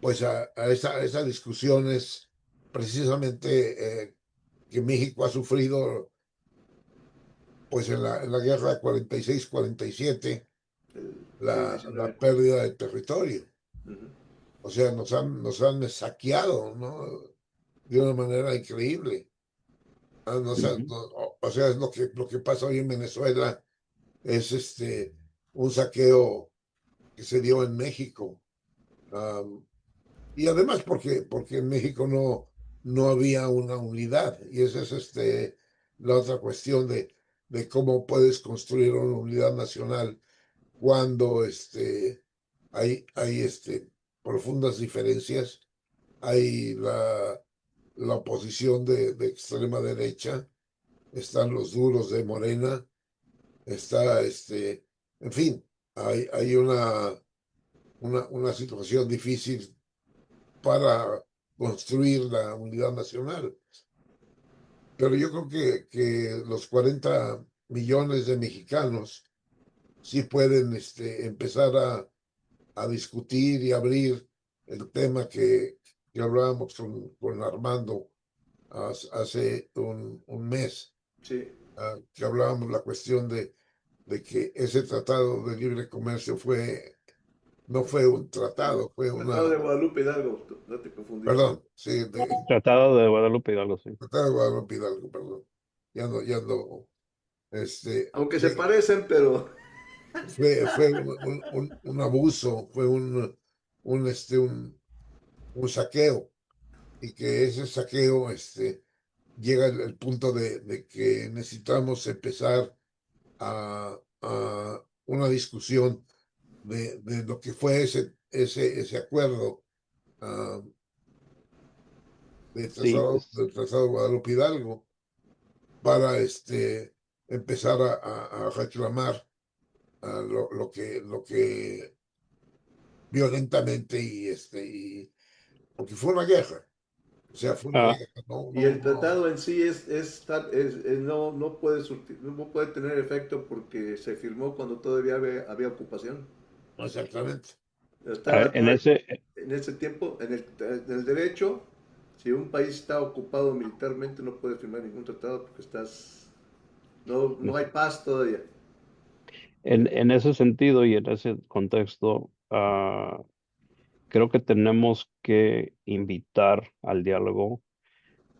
pues a esa discusión es precisamente que México ha sufrido pues en la guerra 46-47 Sí, la 19. pérdida de territorio. Ujú. O sea, nos han saqueado, ¿no? De una manera increíble. ujú, O sea, es lo que pasa hoy en Venezuela, es un saqueo que se dio en México. Am, y además porque en México no había una unidad. Y esa es la otra cuestión de cómo puedes construir una unidad nacional cuando hay profundas diferencias. Hay la oposición de extrema derecha, están los duros de Morena, está en fin, hay una situación difícil para construir la unidad nacional. Pero yo creo que los 40 millones de mexicanos sí pueden empezar a discutir y abrir el tema que hablábamos con Armando hace un mes, Sí. que hablábamos la cuestión de que ese tratado de libre comercio no fue un tratado, fue Tratado una, de Guadalupe Hidalgo, no te confundiste. perdón, sí, Tratado de Guadalupe Hidalgo, sí. tratado de Guadalupe Hidalgo, perdón, ya no, Aunque se fue, parecen, pero. fue un abuso, fue un saqueo, y que ese saqueo, llega el punto de que necesitamos empezar a una discusión de lo que fue ese acuerdo ah, Sí, del Tratado de Guadalupe Hidalgo para empezar a reclamar lo que violentamente porque fue una guerra, o sea, fue una ah, guerra, no, Y no, el no, tratado en sí no puede no puede tener efecto porque se firmó cuando todavía había ocupación. no exactamente. Estaba en todo, ese, en ese tiempo, en el derecho, si un país está ocupado militarmente no puede firmar ningún tratado porque no hay paz todavía. en ese sentido y en ese contexto, creo que tenemos que invitar al diálogo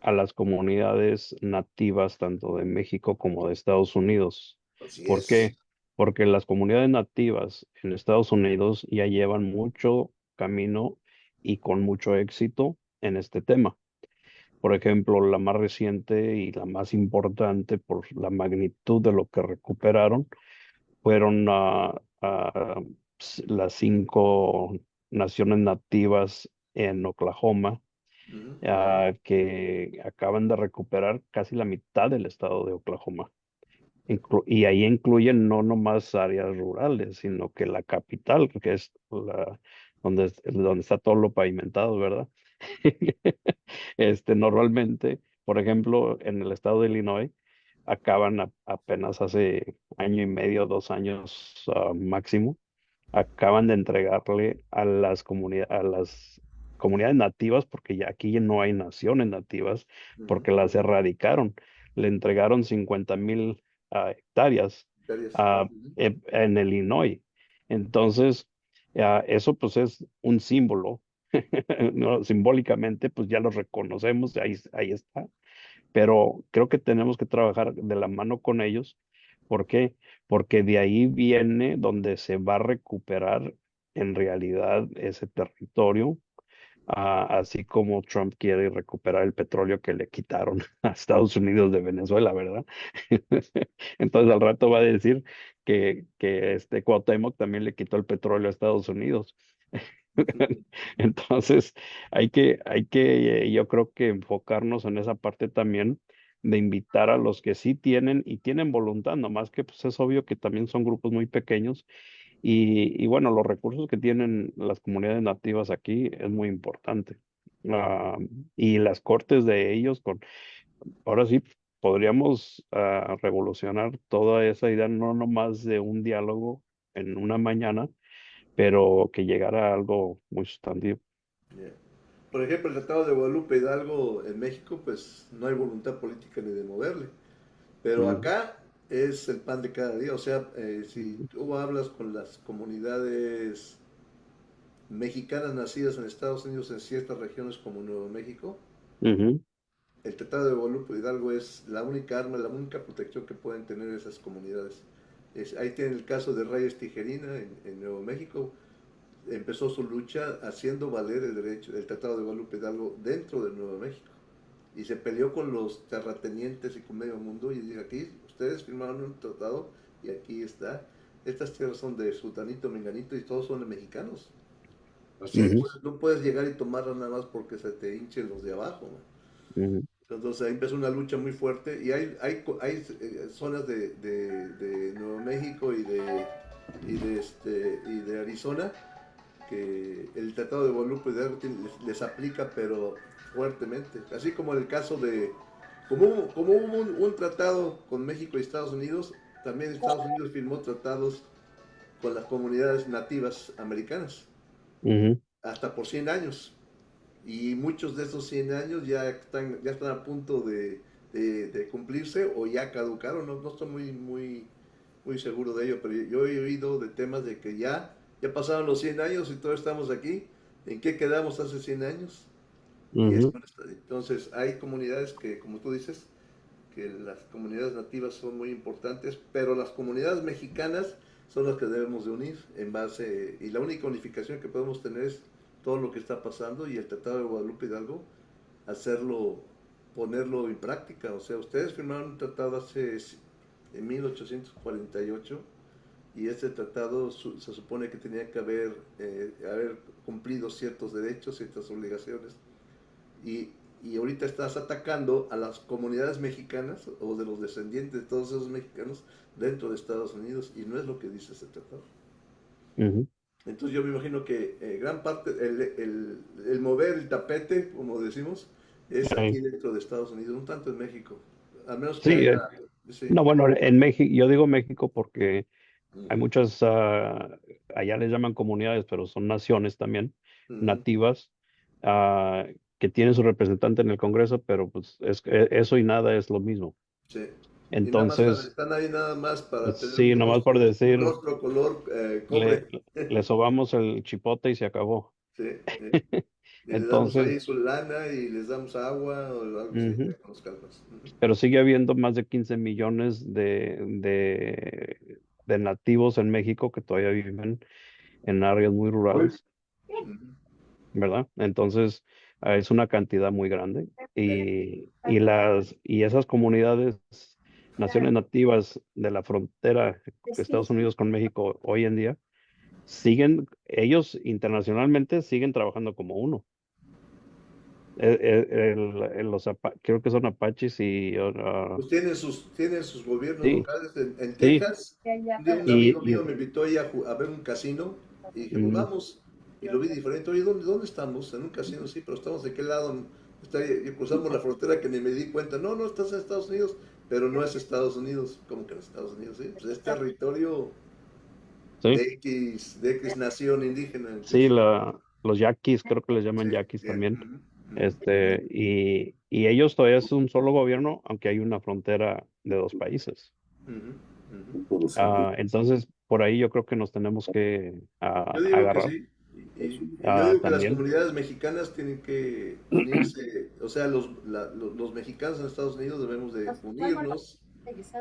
a las comunidades nativas tanto de México como de Estados Unidos. Así ¿Por es. qué? Porque las comunidades nativas en Estados Unidos ya llevan mucho camino y con mucho éxito en este tema. Por ejemplo, la más reciente y la más importante por la magnitud de lo que recuperaron fueron las 5 naciones nativas en Oklahoma, Ujú. que acaban de recuperar casi la mitad del estado de Oklahoma. Y ahí incluyen no nomás áreas rurales, sino que la capital, que es donde está todo lo pavimentado, ¿verdad? Normalmente, por ejemplo, en el estado de Illinois, acaban apenas hace año y medio, 2 años máximo, acaban de entregarle a las comunidades nativas, porque ya aquí no hay naciones nativas, Ujú. porque las erradicaron. Le entregaron 50,000 hectáreas Hectáreas. Ujú. en el Illinois. Entonces, eso pues es un símbolo. ¿No? Simbólicamente, pues ya lo reconocemos, ahí está, pero creo que tenemos que trabajar de la mano con ellos ¿Por qué? Porque de ahí viene donde se va a recuperar en realidad ese territorio, así como Trump quiere recuperar el petróleo que le quitaron a Estados Unidos de Venezuela, ¿verdad? Entonces al rato va a decir que este Cuauhtémoc también le quitó el petróleo a Estados Unidos. Entonces yo creo que enfocarnos en esa parte también de invitar a los que sí tienen y tienen voluntad, nomás que pues es obvio que también son grupos muy pequeños y bueno, los recursos que tienen las comunidades nativas aquí es muy importante. Ah, y las cortes de ellos, ahora sí podríamos revolucionar toda esa idea, no nomás de un diálogo en una mañana, pero que llegara a algo muy sustantivo. Yeah. Por ejemplo, el Tratado de Guadalupe Hidalgo en México, pues no hay voluntad política ni de moverle. Pero Ujú, acá es el pan de cada día. O sea, si tú hablas con las comunidades mexicanas nacidas en Estados Unidos en ciertas regiones como Nuevo México, ujú, el Tratado de Guadalupe Hidalgo es la única arma, la única protección que pueden tener esas comunidades. Ahí tienen el caso de Reyes Tijerina en Nuevo México. Empezó su lucha haciendo valer el derecho del Tratado de Guadalupe Hidalgo dentro de Nuevo México. Y se peleó con los terratenientes y con medio mundo y dijo, aquí ustedes firmaron un tratado y aquí está. Estas tierras son de Sultanito, Menganito y todos son de mexicanos. Así No ujú, es. puedes, no puedes llegar y tomarlas nada más porque se te hinchen los de abajo, ¿no? ujú, Entonces ahí empezó una lucha muy fuerte y hay zonas de Nuevo México y de Arizona que el Tratado de Guadalupe Hidalgo les aplica, pero fuertemente. Así como en el caso como hubo un tratado con México y Estados Unidos, también Estados Unidos firmó tratados con las comunidades nativas americanas, ujú. hasta por 100 años. Y muchos de esos 100 años ya están a punto de cumplirse o ya caducaron. No estoy muy seguro de ello, pero yo he oído de temas de que ya pasaron los 100 años y todos estamos aquí. ¿En qué quedamos hace 100 años? Y Ujú, entonces hay comunidades que, como tú dices, que las comunidades nativas son muy importantes, pero las comunidades mexicanas son las que debemos de unir y la única unificación que podemos tener es todo lo que está pasando y el Tratado de Guadalupe Hidalgo, hacerlo, ponerlo en práctica. O sea, ustedes firmaron un tratado en 1848 y este tratado se supone que tenía que haber cumplido ciertos derechos, ciertas obligaciones y, y ahorita estás atacando a las comunidades mexicanas o de los descendientes de todos esos mexicanos dentro de Estados Unidos y no es lo que dice ese tratado. ujú. Entonces yo me imagino que gran parte, el mover el tapete, como decimos, es aquí Ay, dentro de Estados Unidos, no tanto en México. Al menos que sí, haya... Sí. no, bueno, en México, yo digo México porque hay Ujú, muchas, allá les llaman comunidades, pero son naciones también ujú, nativas, ah, que tienen su representante en el Congreso, pero pues eso y nada es lo mismo. sí. Y nada más Entonces, están ahí nada más para tener sí, nomás por un decir, rostro color le, cobre. le sobamos el chipote y se acabó. Sí, sí. Y les damos Entonces, ahí su lana y les damos agua o algo así, ujú, ya con los calmas. Ujú, pero sigue habiendo más de 15 millones de nativos en México que todavía viven en áreas muy rurales, ujú. ¿verdad? Entonces, es una cantidad muy grande y esas comunidades, naciones nativas de la frontera de Estados Unidos con México hoy en día, ellos internacionalmente siguen trabajando como uno. Creo que son apaches y Pues tienen sus gobiernos sí, locales. En sí, Texas, un día un amigo y, mío me invitó ahí a ver un casino y dije, pues ujú, vamos. Y lo vi diferente. Oye, ¿dónde estamos? En un casino, sí, pero estamos de qué lado. Y cruzamos la frontera que ni me di cuenta. No, no, estás en Estados Unidos, pero no es Estados Unidos. ¿Cómo que en Estados Unidos? Sí, pues es territorio sí, de X nación indígena. sí, Entonces, los yaquis, creo que les sí, llaman yaquis bien. también. Ujú, ujú, Y ellos todavía es un solo gobierno, aunque hay una frontera de dos países. ujú, ujú. Entonces, por ahí yo creo que nos tenemos que Yo digo que agarrar sí. Y yo digo que las también. comunidades mexicanas tienen que unirse, o sea, los mexicanos en Estados Unidos debemos de unirnos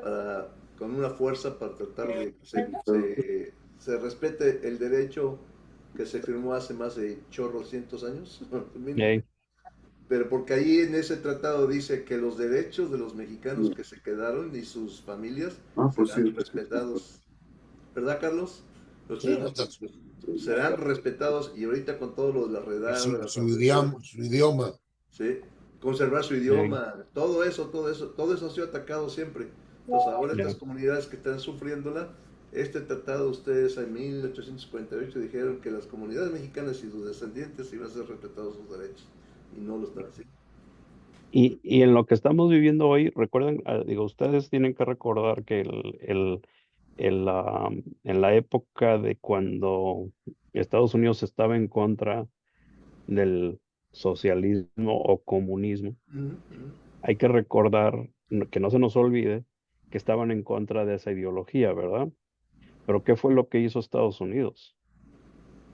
para con una fuerza para tratar de que se respete el derecho que se firmó hace más de chorrocientos años. Ey, Pero porque ahí en ese tratado dice que los derechos de los mexicanos que se quedaron y sus familias Pues sí, serán respetados. ¿Verdad, Carlos? Los Sí, derechos serán respetados, y ahorita con todo lo de la redada, de la transgresión, su idioma. ¿sí? Conservar su ey, idioma, todo eso ha sido atacado siempre. Entonces ahora estas ey. comunidades que están sufriéndola, este tratado, ustedes en 1848 dijeron que las comunidades mexicanas y sus descendientes iban a ser respetados sus derechos, y no lo están haciendo. Y en lo que estamos viviendo hoy, recuerden, digo, ustedes tienen que recordar que en la época de cuando Estados Unidos estaba en contra del socialismo o comunismo, Ujú, ujú. hay que recordar, que no se nos olvide, que estaban en contra de esa ideología, ¿verdad? Pero ¿qué fue lo que hizo Estados Unidos?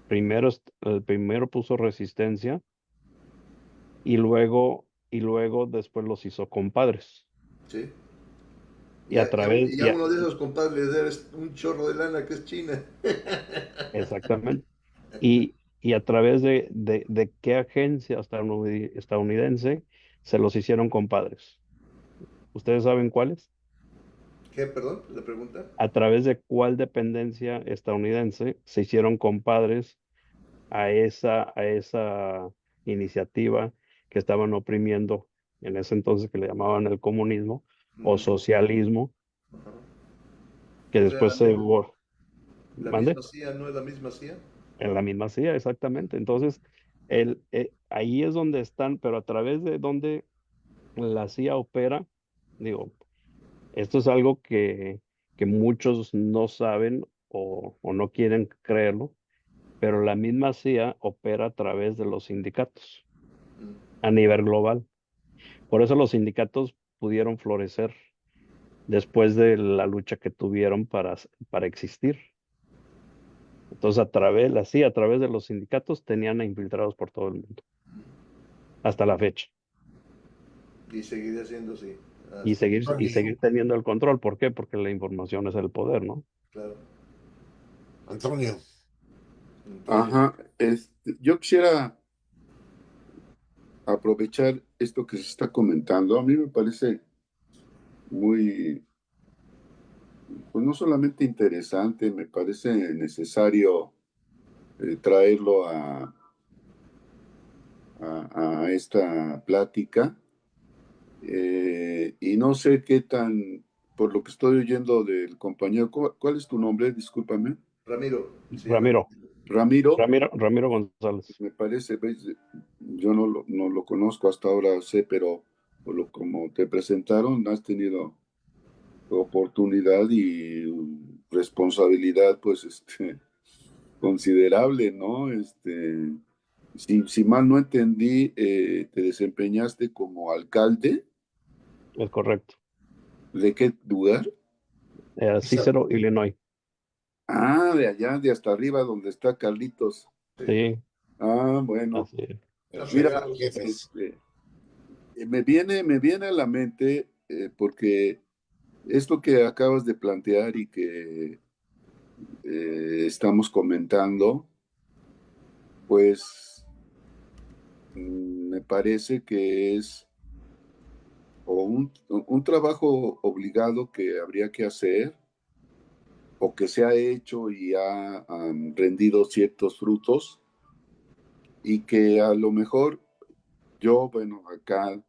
Primero puso resistencia y luego después los hizo compadres. Sí. Y a través, Y a uno de esos compadres le debes un chorro de lana que es China. exactamente. Y a través de qué agencia estadounidense se los hicieron compadres. ¿Ustedes saben cuáles? ¿Qué, perdón? ¿La pregunta? A través de cuál dependencia estadounidense se hicieron compadres a esa iniciativa que estaban oprimiendo en ese entonces, que le llamaban el comunismo o Ujú. socialismo, Ajá. que O sea, después se la mande misma CIA no es la misma CIA. en la misma CIA, exactamente. Entonces, ahí es donde están, pero a través de donde la CIA opera, digo, esto es algo que muchos no saben o no quieren creerlo, pero la misma CIA opera a través de los sindicatos Mm. a nivel global. Por eso los sindicatos pudieron florecer después de la lucha que tuvieron para existir. Entonces, a través de los sindicatos tenían a infiltrados por todo el mundo, hasta la fecha. Y seguiré siendo así. Y Hasta, seguir, y Antonio, seguir teniendo el control. ¿Por qué? Porque la información es el poder, ¿no? claro. Antonio, Antonio. Ajá, yo quisiera aprovechar esto que se está comentando. A mí me parece muy, pues no solamente interesante, me parece necesario traerlo a esta plática. Y no sé qué tan, por lo que estoy oyendo del compañero, ¿cuál es tu nombre? Discúlpame. Ramiro. Sí, Ramiro, Ramiro, Ramiro González. me parece, ¿ves? Yo no lo conozco hasta ahora, sé, pero como te presentaron, has tenido oportunidad y responsabilidad, pues, considerable, ¿no? Si mal no entendí, te desempeñaste como alcalde. Es correcto. ¿De qué lugar? Cícero, Illinois. Ah, de allá, de hasta arriba, donde está Carlitos. sí. Sí, Ah, bueno. así es. Están Mira, pegados. jefes. me viene a la mente, porque esto que acabas de plantear y que estamos comentando, pues me parece que es o un trabajo obligado que habría que hacer o que se ha hecho y ha rendido ciertos frutos y que a lo mejor yo, bueno, acá en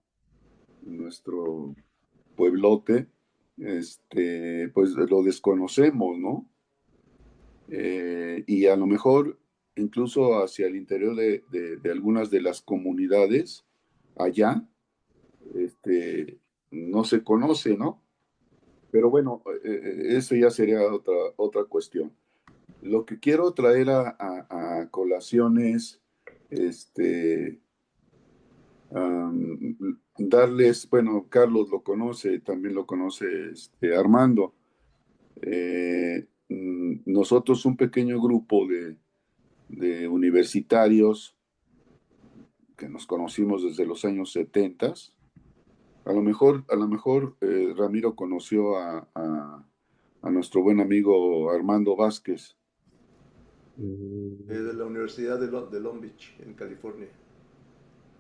nuestro pueblote, pues lo desconocemos, ¿no? Y a lo mejor incluso hacia el interior de algunas de las comunidades allá, no se conoce, ¿no? Pero bueno, eso ya sería otra cuestión. Lo que quiero traer a colación es, darles, bueno, Carlos lo conoce, también lo conoce Armando. Nosotros un pequeño grupo de universitarios que nos conocimos desde los años 70. A lo mejor Ramiro conoció a a nuestro buen amigo Armando Vázquez. De la Universidad de Long Beach, en California.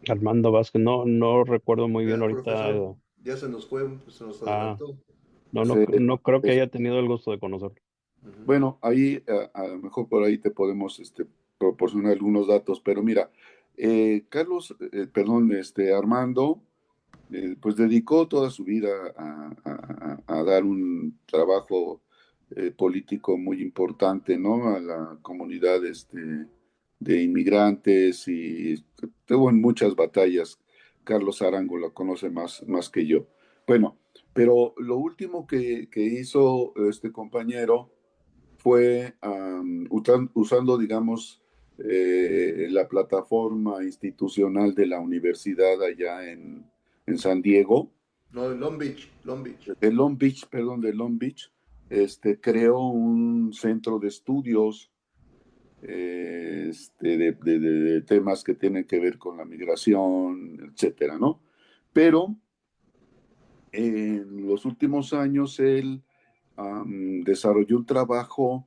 Armando Vázquez, no recuerdo muy bien Ya, ahorita. profesor, ya se nos fue, pues, se nos Ah, adelantó. Se- no creo que es- haya tenido el gusto de conocerlo. Ujú. bueno, ahí a lo mejor por ahí te podemos proporcionar algunos datos, pero mira, Armando, pues dedicó toda su vida a dar un trabajo político muy importante, ¿no? A la comunidad de inmigrantes y estuvo en muchas batallas. Carlos Arango lo conoce más que yo. Bueno, pero lo último que hizo este compañero fue usando, digamos, la plataforma institucional de la universidad allá en San Diego, No, en Long Beach, Long Beach. de Long Beach, perdón, de Long Beach, creó un centro de estudios de temas que tienen que ver con la migración, etcétera, ¿no? Pero en los últimos años él desarrolló un trabajo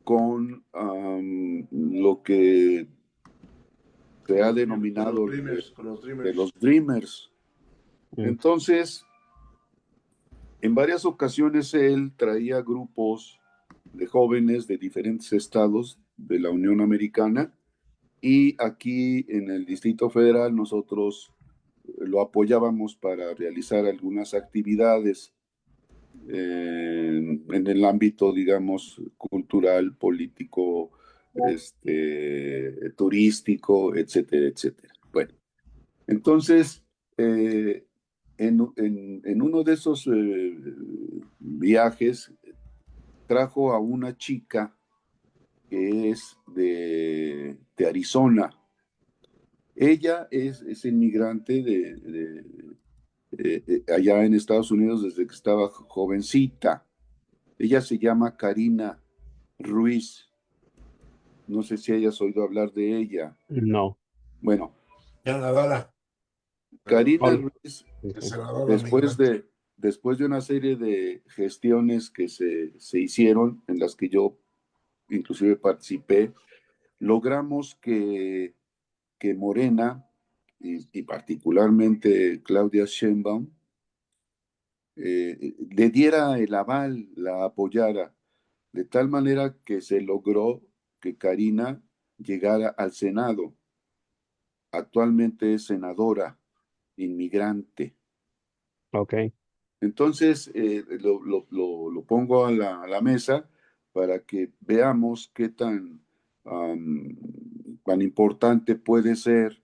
con lo que se ha Con los denominado Dreamers, con los de Dreamers. los Dreamers. Mm, Entonces, en varias ocasiones él traía grupos de jóvenes de diferentes estados de la Unión Americana y aquí en el Distrito Federal nosotros lo apoyábamos para realizar algunas actividades en el ámbito, digamos, cultural, político, turístico, etcétera, etcétera. Bueno, entonces, en uno de esos viajes trajo a una chica que es de Arizona. Ella es inmigrante allá en Estados Unidos desde que estaba jovencita. Ella se llama Karina Ruiz. No sé si hayas oído hablar de ella. No. Bueno, Senadora, Karina Hola. Ruiz, Ok. senadora después migrante. después de una serie de gestiones que se hicieron, en las que yo inclusive participé, logramos que Morena y particularmente Claudia Sheinbaum le diera el aval, la apoyara, de tal manera que se logró que Karina llegara al Senado. Actualmente es senadora inmigrante. Ok. Entonces, lo pongo a la mesa para que veamos qué tan importante puede ser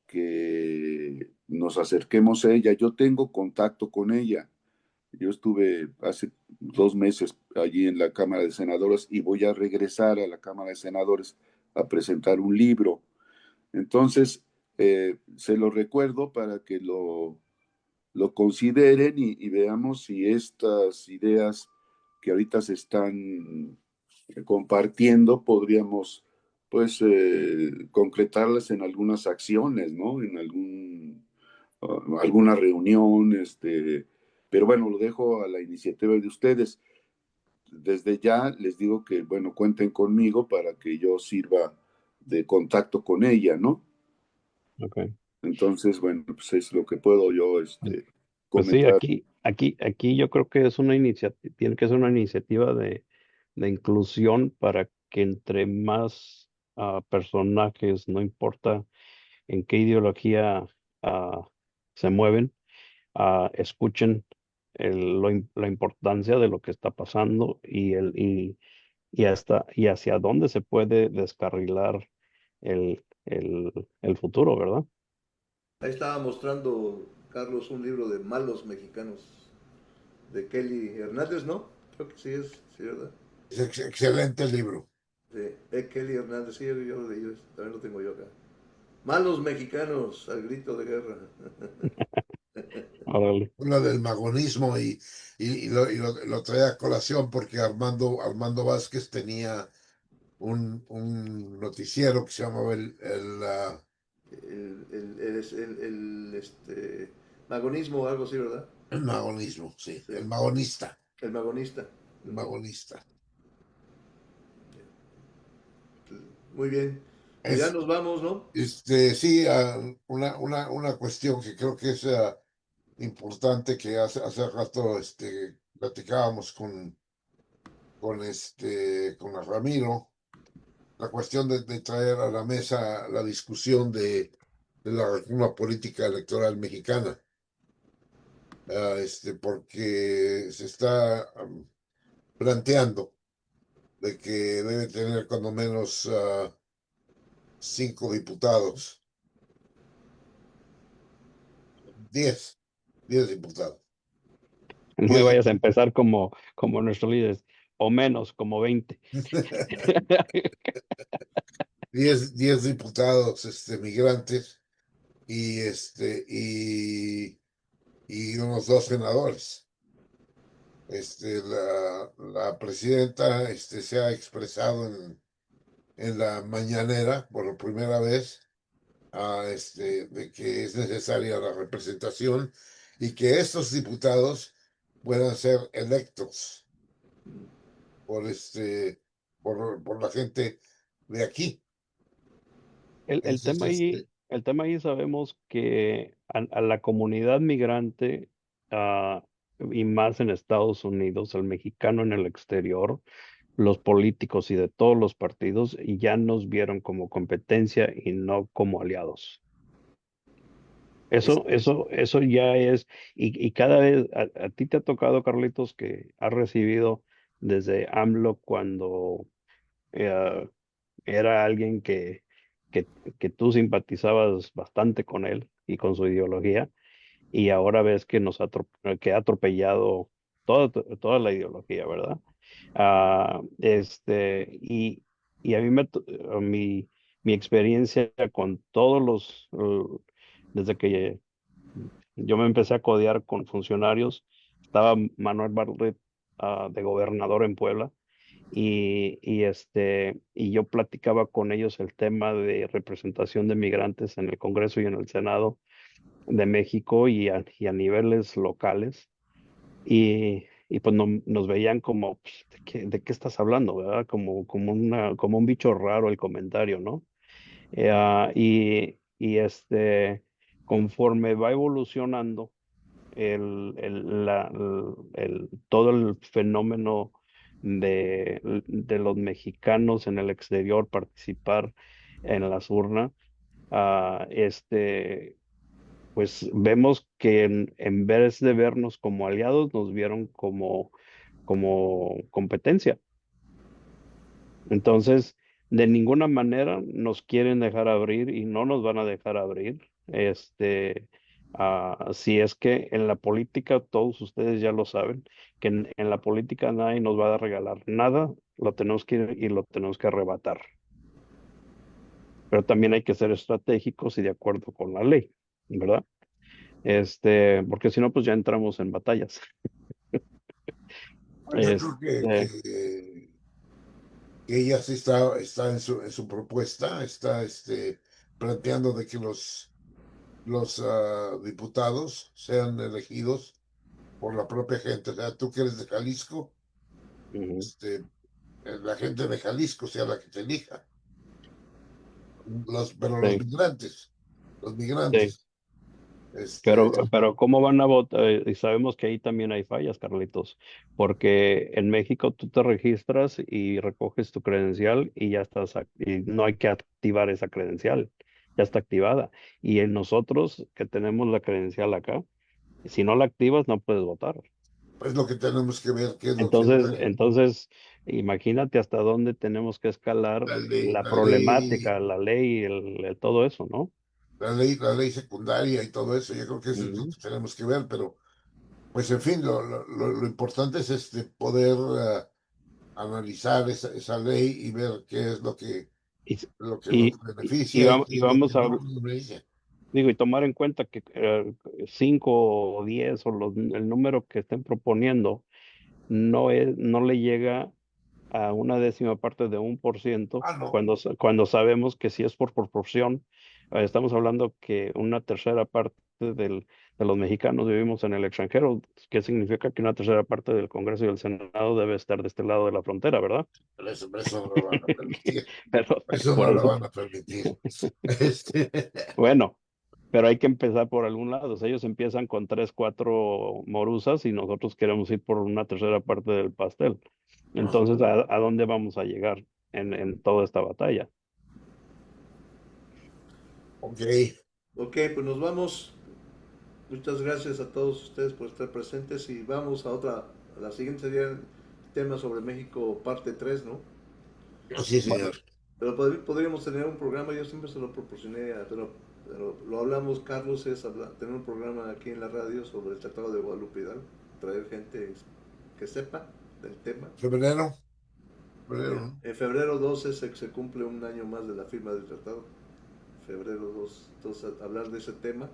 que nos acerquemos a ella. Yo tengo contacto con ella. Yo estuve hace 2 meses allí en la Cámara de Senadores y voy a regresar a la Cámara de Senadores a presentar un libro. Entonces, se lo recuerdo para que lo consideren y veamos si estas ideas que ahorita se están compartiendo podríamos pues concretarlas en algunas acciones, ¿no? En alguna reunión, pero bueno, lo dejo a la iniciativa de ustedes. Desde ya les digo que, bueno, cuenten conmigo para que yo sirva de contacto con ella, ¿no? Ok. Entonces, bueno, pues es lo que puedo yo Pues sí, comentar. aquí yo creo que es una iniciativa, tiene que ser una iniciativa de inclusión para que entre más personajes, no importa en qué ideología ah, se mueven, escuchen la importancia de lo que está pasando y hacia dónde se puede descarrilar el futuro, ¿verdad? Ahí estaba mostrando Carlos un libro de malos mexicanos de Kelly Hernández, ¿no? Creo que sí, ¿verdad? Es excelente libro. De Kelly Hernández, sí, yo lo leí, también lo tengo yo acá. Malos mexicanos al grito de guerra. Órale. Uno del magonismo lo trae a colación porque Armando Vázquez tenía un noticiero que se llamaba Magonismo o algo así, ¿verdad? el magonismo, sí, Sí, el magonista. el magonista. magonista. Muy bien. Pues ya Es, nos vamos, ¿no? sí, una cuestión que creo que es importante que hace rato platicábamos con Ramiro, la cuestión de traer a la mesa la discusión de la reforma política electoral mexicana. Porque se está planteando de que debe tener cuando menos 5 diputados, 10, 10 diputados. No me 10, vayas a empezar como nuestros líderes, o menos, como 20. 10 diputados migrantes y, y unos 2 senadores. La presidenta se ha expresado en la mañanera por primera vez de que es necesaria la representación y que estos diputados puedan ser electos por, por la gente de aquí. El Entonces, tema ahí, el tema ahí sabemos que a la comunidad migrante, y más en Estados Unidos, el mexicano en el exterior, los políticos y de todos los partidos ya nos vieron como competencia y no como aliados. es- Eso ya es, y cada vez a ti te ha tocado, Carlitos, que has recibido desde AMLO cuando eh, era alguien que, que tú simpatizabas bastante con él y con su ideología, y ahora ves que que ha atropellado toda la ideología, ¿verdad? Ah, y a mí mi experiencia con desde que yo me empecé a codear con funcionarios, estaba Manuel Bartlett, de gobernador en Puebla, y yo platicaba con ellos el tema de representación de migrantes en el Congreso y en el Senado de México y a niveles locales. Y pues nos veían como, pues, ¿de qué estás hablando, verdad? Como un bicho raro el comentario, ¿no? Conforme va evolucionando todo el fenómeno de los mexicanos en el exterior participar en las urnas, ah, este, pues vemos que en vez de vernos como aliados, nos vieron como competencia. Entonces, de ninguna manera nos quieren dejar abrir y no nos van a dejar abrir. Si es que en la política, todos ustedes ya lo saben, que en la política nadie nos va a regalar nada, lo tenemos que ir y lo tenemos que arrebatar. Pero también hay que ser estratégicos y de acuerdo con la ley, ¿verdad? Porque si no, pues ya entramos en batallas. yo creo Este, que ella sí está en su propuesta, está planteando de que los diputados sean elegidos por la propia gente. O sea, tú que eres de Jalisco, ujú, la gente de Jalisco sea la que te elija. Pero sí, los sí. migrantes, este, Pero ¿cómo van a votar? Y sabemos que ahí también hay fallas, Carlitos, porque en México tú te registras y recoges tu credencial y ya y no hay que activar esa credencial, ya está activada. Y en nosotros que tenemos la credencial acá, si no la activas no puedes votar. es lo que tenemos que ver, qué es lo que Entonces, imagínate hasta dónde tenemos que escalar la la ley, problemática, la ley, todo eso, ¿no? la ley secundaria y todo eso. Yo creo que eso es lo Ujú. que tenemos que ver, pero pues en fin, lo importante es poder analizar esa ley y ver qué es Y, lo que nos y, beneficia y qué y es lo que vamos a, no nos beneficia. digo, y tomar en cuenta que 5 o 10 el número que estén proponiendo no le llega a una décima parte de 1%, Ah, no. cuando sabemos que si es por proporción, estamos hablando que una tercera parte de los mexicanos vivimos en el extranjero, que significa que una tercera parte del Congreso y el Senado debe estar de este lado de la frontera, ¿verdad? Eso no lo van a permitir. Pero Eso por no lo eso, van a permitir. Este, bueno, pero hay que empezar por algún lado. O sea, ellos empiezan con 3, 4 morusas y nosotros queremos ir por una tercera parte del pastel. Entonces, ¿a dónde vamos a llegar en toda esta batalla? ok, Ok, pues nos vamos. Muchas gracias a todos ustedes por estar presentes y vamos a la siguiente sería el tema sobre México parte 3, ¿no? sí, Bueno, señor. Pero podríamos tener un programa, yo siempre se lo proporcioné, pero lo hablamos, Carlos, es tener un programa aquí en la radio sobre el Tratado de Guadalupe Hidalgo, traer gente que sepa del tema. Febrero, ¿no? En febrero 12 se cumple un año más de la firma del tratado, febrero 2, entonces hablar de ese tema,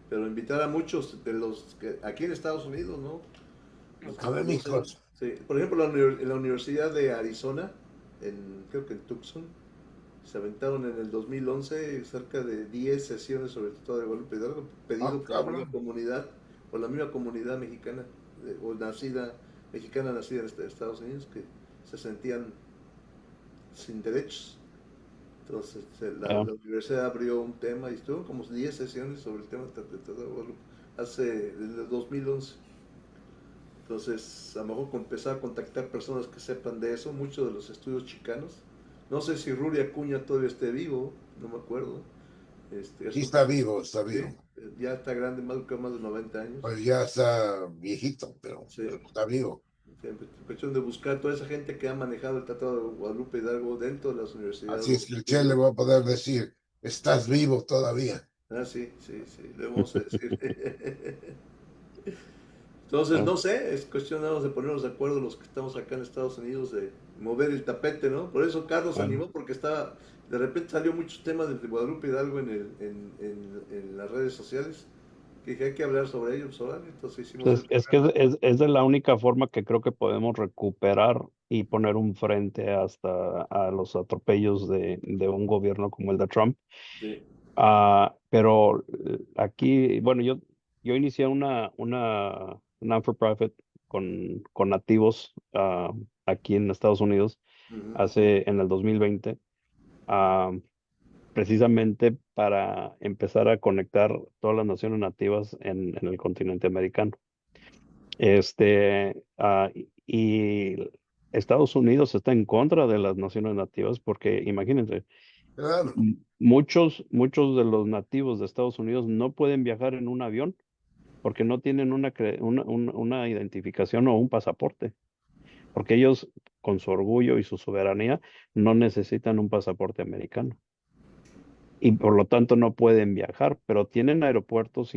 pero invitar a muchos de los que aquí en Estados Unidos, ¿no? Los que conocen, Académicos. sí. Por ejemplo, en la Universidad de Arizona, creo que en Tucson, se aventaron en el 2011 cerca de 10 sesiones sobre el Tratado de Guadalupe Hidalgo, pedido Cabrón. por la misma comunidad mexicana, o mexicana nacida en Estados Unidos, que se sentían sin derechos. Entonces la universidad abrió un tema y estuvo como 10 sesiones sobre el tema del Tratado de Guadalupe, desde el 2011. Entonces, a lo mejor empezar a contactar personas que sepan de eso, muchos de los estudios chicanos. No sé si Ruri Acuña todavía esté vivo, no me acuerdo. Sí, está vivo, está sí, vivo. ya está grande, más de 90 años. Pues ya está viejito, Sí, pero está vivo. cuestión de buscar toda esa gente que ha manejado el Tratado de Guadalupe Hidalgo dentro de las universidades. Así es que el Che le va a poder decir, estás vivo todavía. Ah, sí, sí, sí, le vamos a decir. Entonces, no sé, es cuestión nada más de ponernos de acuerdo los que estamos acá en Estados Unidos, de mover el tapete, ¿no? Por eso Carlos se animó, porque de repente salió muchos temas de Guadalupe Hidalgo en las redes sociales, que dije, hay que hablar sobre ellos, ¿verdad? Entonces hicimos el Es que programa. es de la única forma que creo que podemos recuperar y poner un frente hasta a los atropellos de un gobierno como el de Trump. Sí. Pero aquí, bueno, yo inicié una non-for-profit con nativos aquí en Estados Unidos Ujú. en el 2020, ah, precisamente para empezar a conectar todas las naciones nativas en el continente americano. Y Estados Unidos está en contra de las naciones nativas porque imagínense, Claro. muchos de los nativos de Estados Unidos no pueden viajar en un avión porque no tienen una identificación o un pasaporte, porque ellos con su orgullo y su soberanía no necesitan un pasaporte americano y por lo tanto no pueden viajar, pero tienen aeropuertos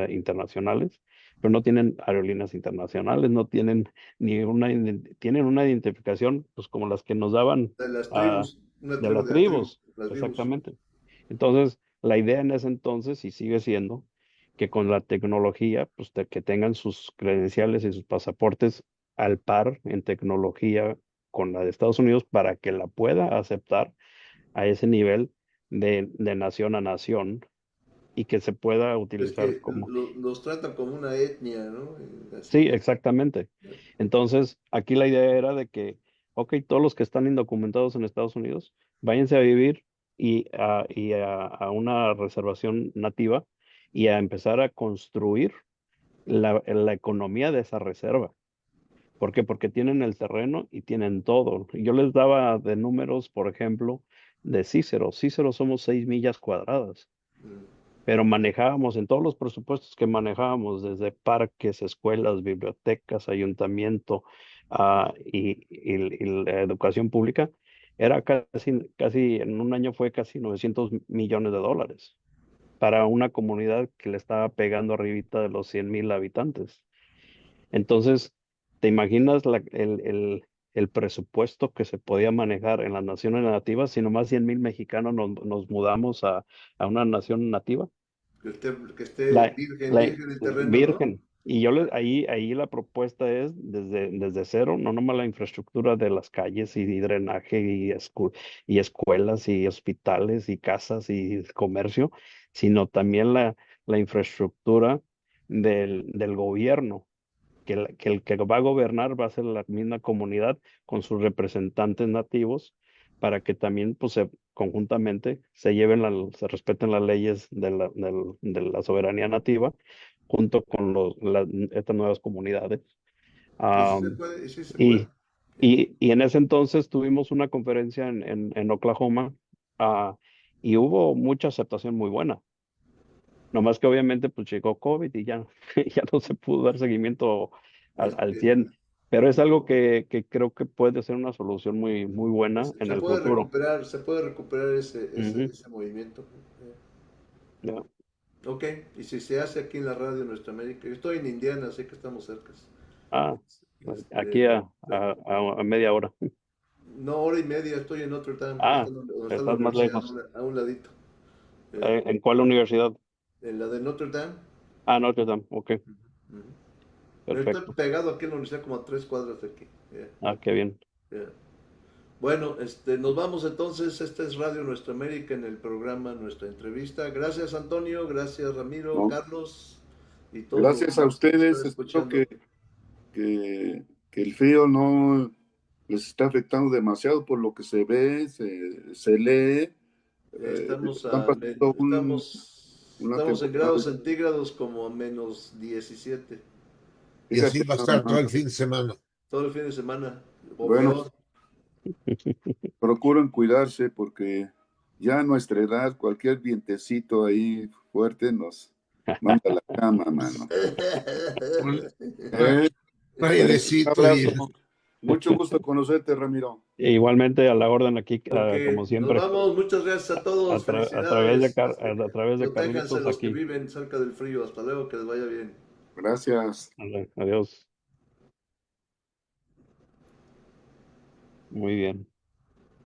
internacionales, pero no tienen aerolíneas internacionales, no tienen tienen una identificación pues como las que nos daban De las ah, tribus, una de tribu las de tribus, las tribus. exactamente. Entonces, la idea en ese entonces, y sigue siendo, que con la tecnología, pues que tengan sus credenciales y sus pasaportes al par en tecnología con la de Estados Unidos para que la pueda aceptar a ese nivel de nación a nación y que se pueda Es utilizar que como... los tratan como una etnia, ¿no? Sí, Así. exactamente. Entonces, aquí la idea era de que, ok, todos los que están indocumentados en Estados Unidos, váyanse a vivir a una reservación nativa y a empezar a construir la economía de esa reserva. ¿Por qué? Porque tienen el terreno y tienen todo. Yo les daba de números, por ejemplo, de Cícero. Cícero somos 6 millas cuadradas, Mm. pero manejábamos en todos los presupuestos que manejábamos, desde parques, escuelas, bibliotecas, ayuntamiento y la educación pública, era casi, en un año fue casi 900 millones de dólares para una comunidad que le estaba pegando arribita de los 100,000 habitantes. Entonces, ¿te imaginas el presupuesto que se podía manejar en las naciones nativas si nomás 100,000 mexicanos nos mudamos a una nación nativa? Que esté La, virgen, la virgen el terreno, ¿no? virgen. Y ahí la propuesta es desde cero, no nomás la infraestructura de las calles y drenaje y escuelas y hospitales y casas y comercio, sino también la la infraestructura del gobierno, el que va a gobernar va a ser la misma comunidad con sus representantes nativos, para que también pues conjuntamente se se respeten las leyes de la soberanía nativa junto con estas nuevas comunidades. Y sí Ah, se puede, y sí se puede. y, y en ese entonces tuvimos una conferencia en Oklahoma, ah, y hubo mucha aceptación muy buena. Nomás que obviamente pues llegó COVID y ya, ya no se pudo dar seguimiento al Este, 100, pero es algo que creo que puede ser una solución muy buena en el futuro. se puede recuperar Ujú, ese movimiento. ya. Ok, y si se hace aquí en la radio Nuestra América, yo estoy en Indiana, así que estamos cerca. Ah, aquí Este, a media hora. no, hora y media, estoy en Notre Dame, Ah, donde está la estás más universidad, lejos. a un ladito. Eh, ¿En cuál universidad? en la de Notre Dame. Ah, Notre Dame, ok, Ujú. Pero estoy perfecto. pegado aquí en la universidad como a 3 cuadras de aquí. Ah, qué bien. Yeah. Bueno, nos vamos entonces. Esta es Radio Nuestra América en el programa Nuestra Entrevista. Gracias Antonio, gracias Ramiro, ¿no? Carlos y todos los Gracias a demás que nos ustedes. están Espero escuchando. que el frío no les está afectando demasiado por lo que se ve, se lee. Estamos, Están pasando una estamos en temporada. grados centígrados como a -17. Y así Fíjate, va a nada estar todo más. el fin de semana. Todo el fin de semana. O Bueno, peor. procuren cuidarse porque ya a nuestra edad, cualquier vientecito ahí fuerte nos manda a la cama, mano. Un, Eh, un Bueno, un airecito abrazo. Mucho gusto conocerte, Ramiro. Igualmente a la orden aquí, Ok, como nos siempre, vamos. Muchas gracias a todos. a través Felicidades. a través de Protéjanse Carlitos los que aquí. viven cerca del frío. Hasta luego, que les vaya bien. Gracias. Adiós. Muy bien.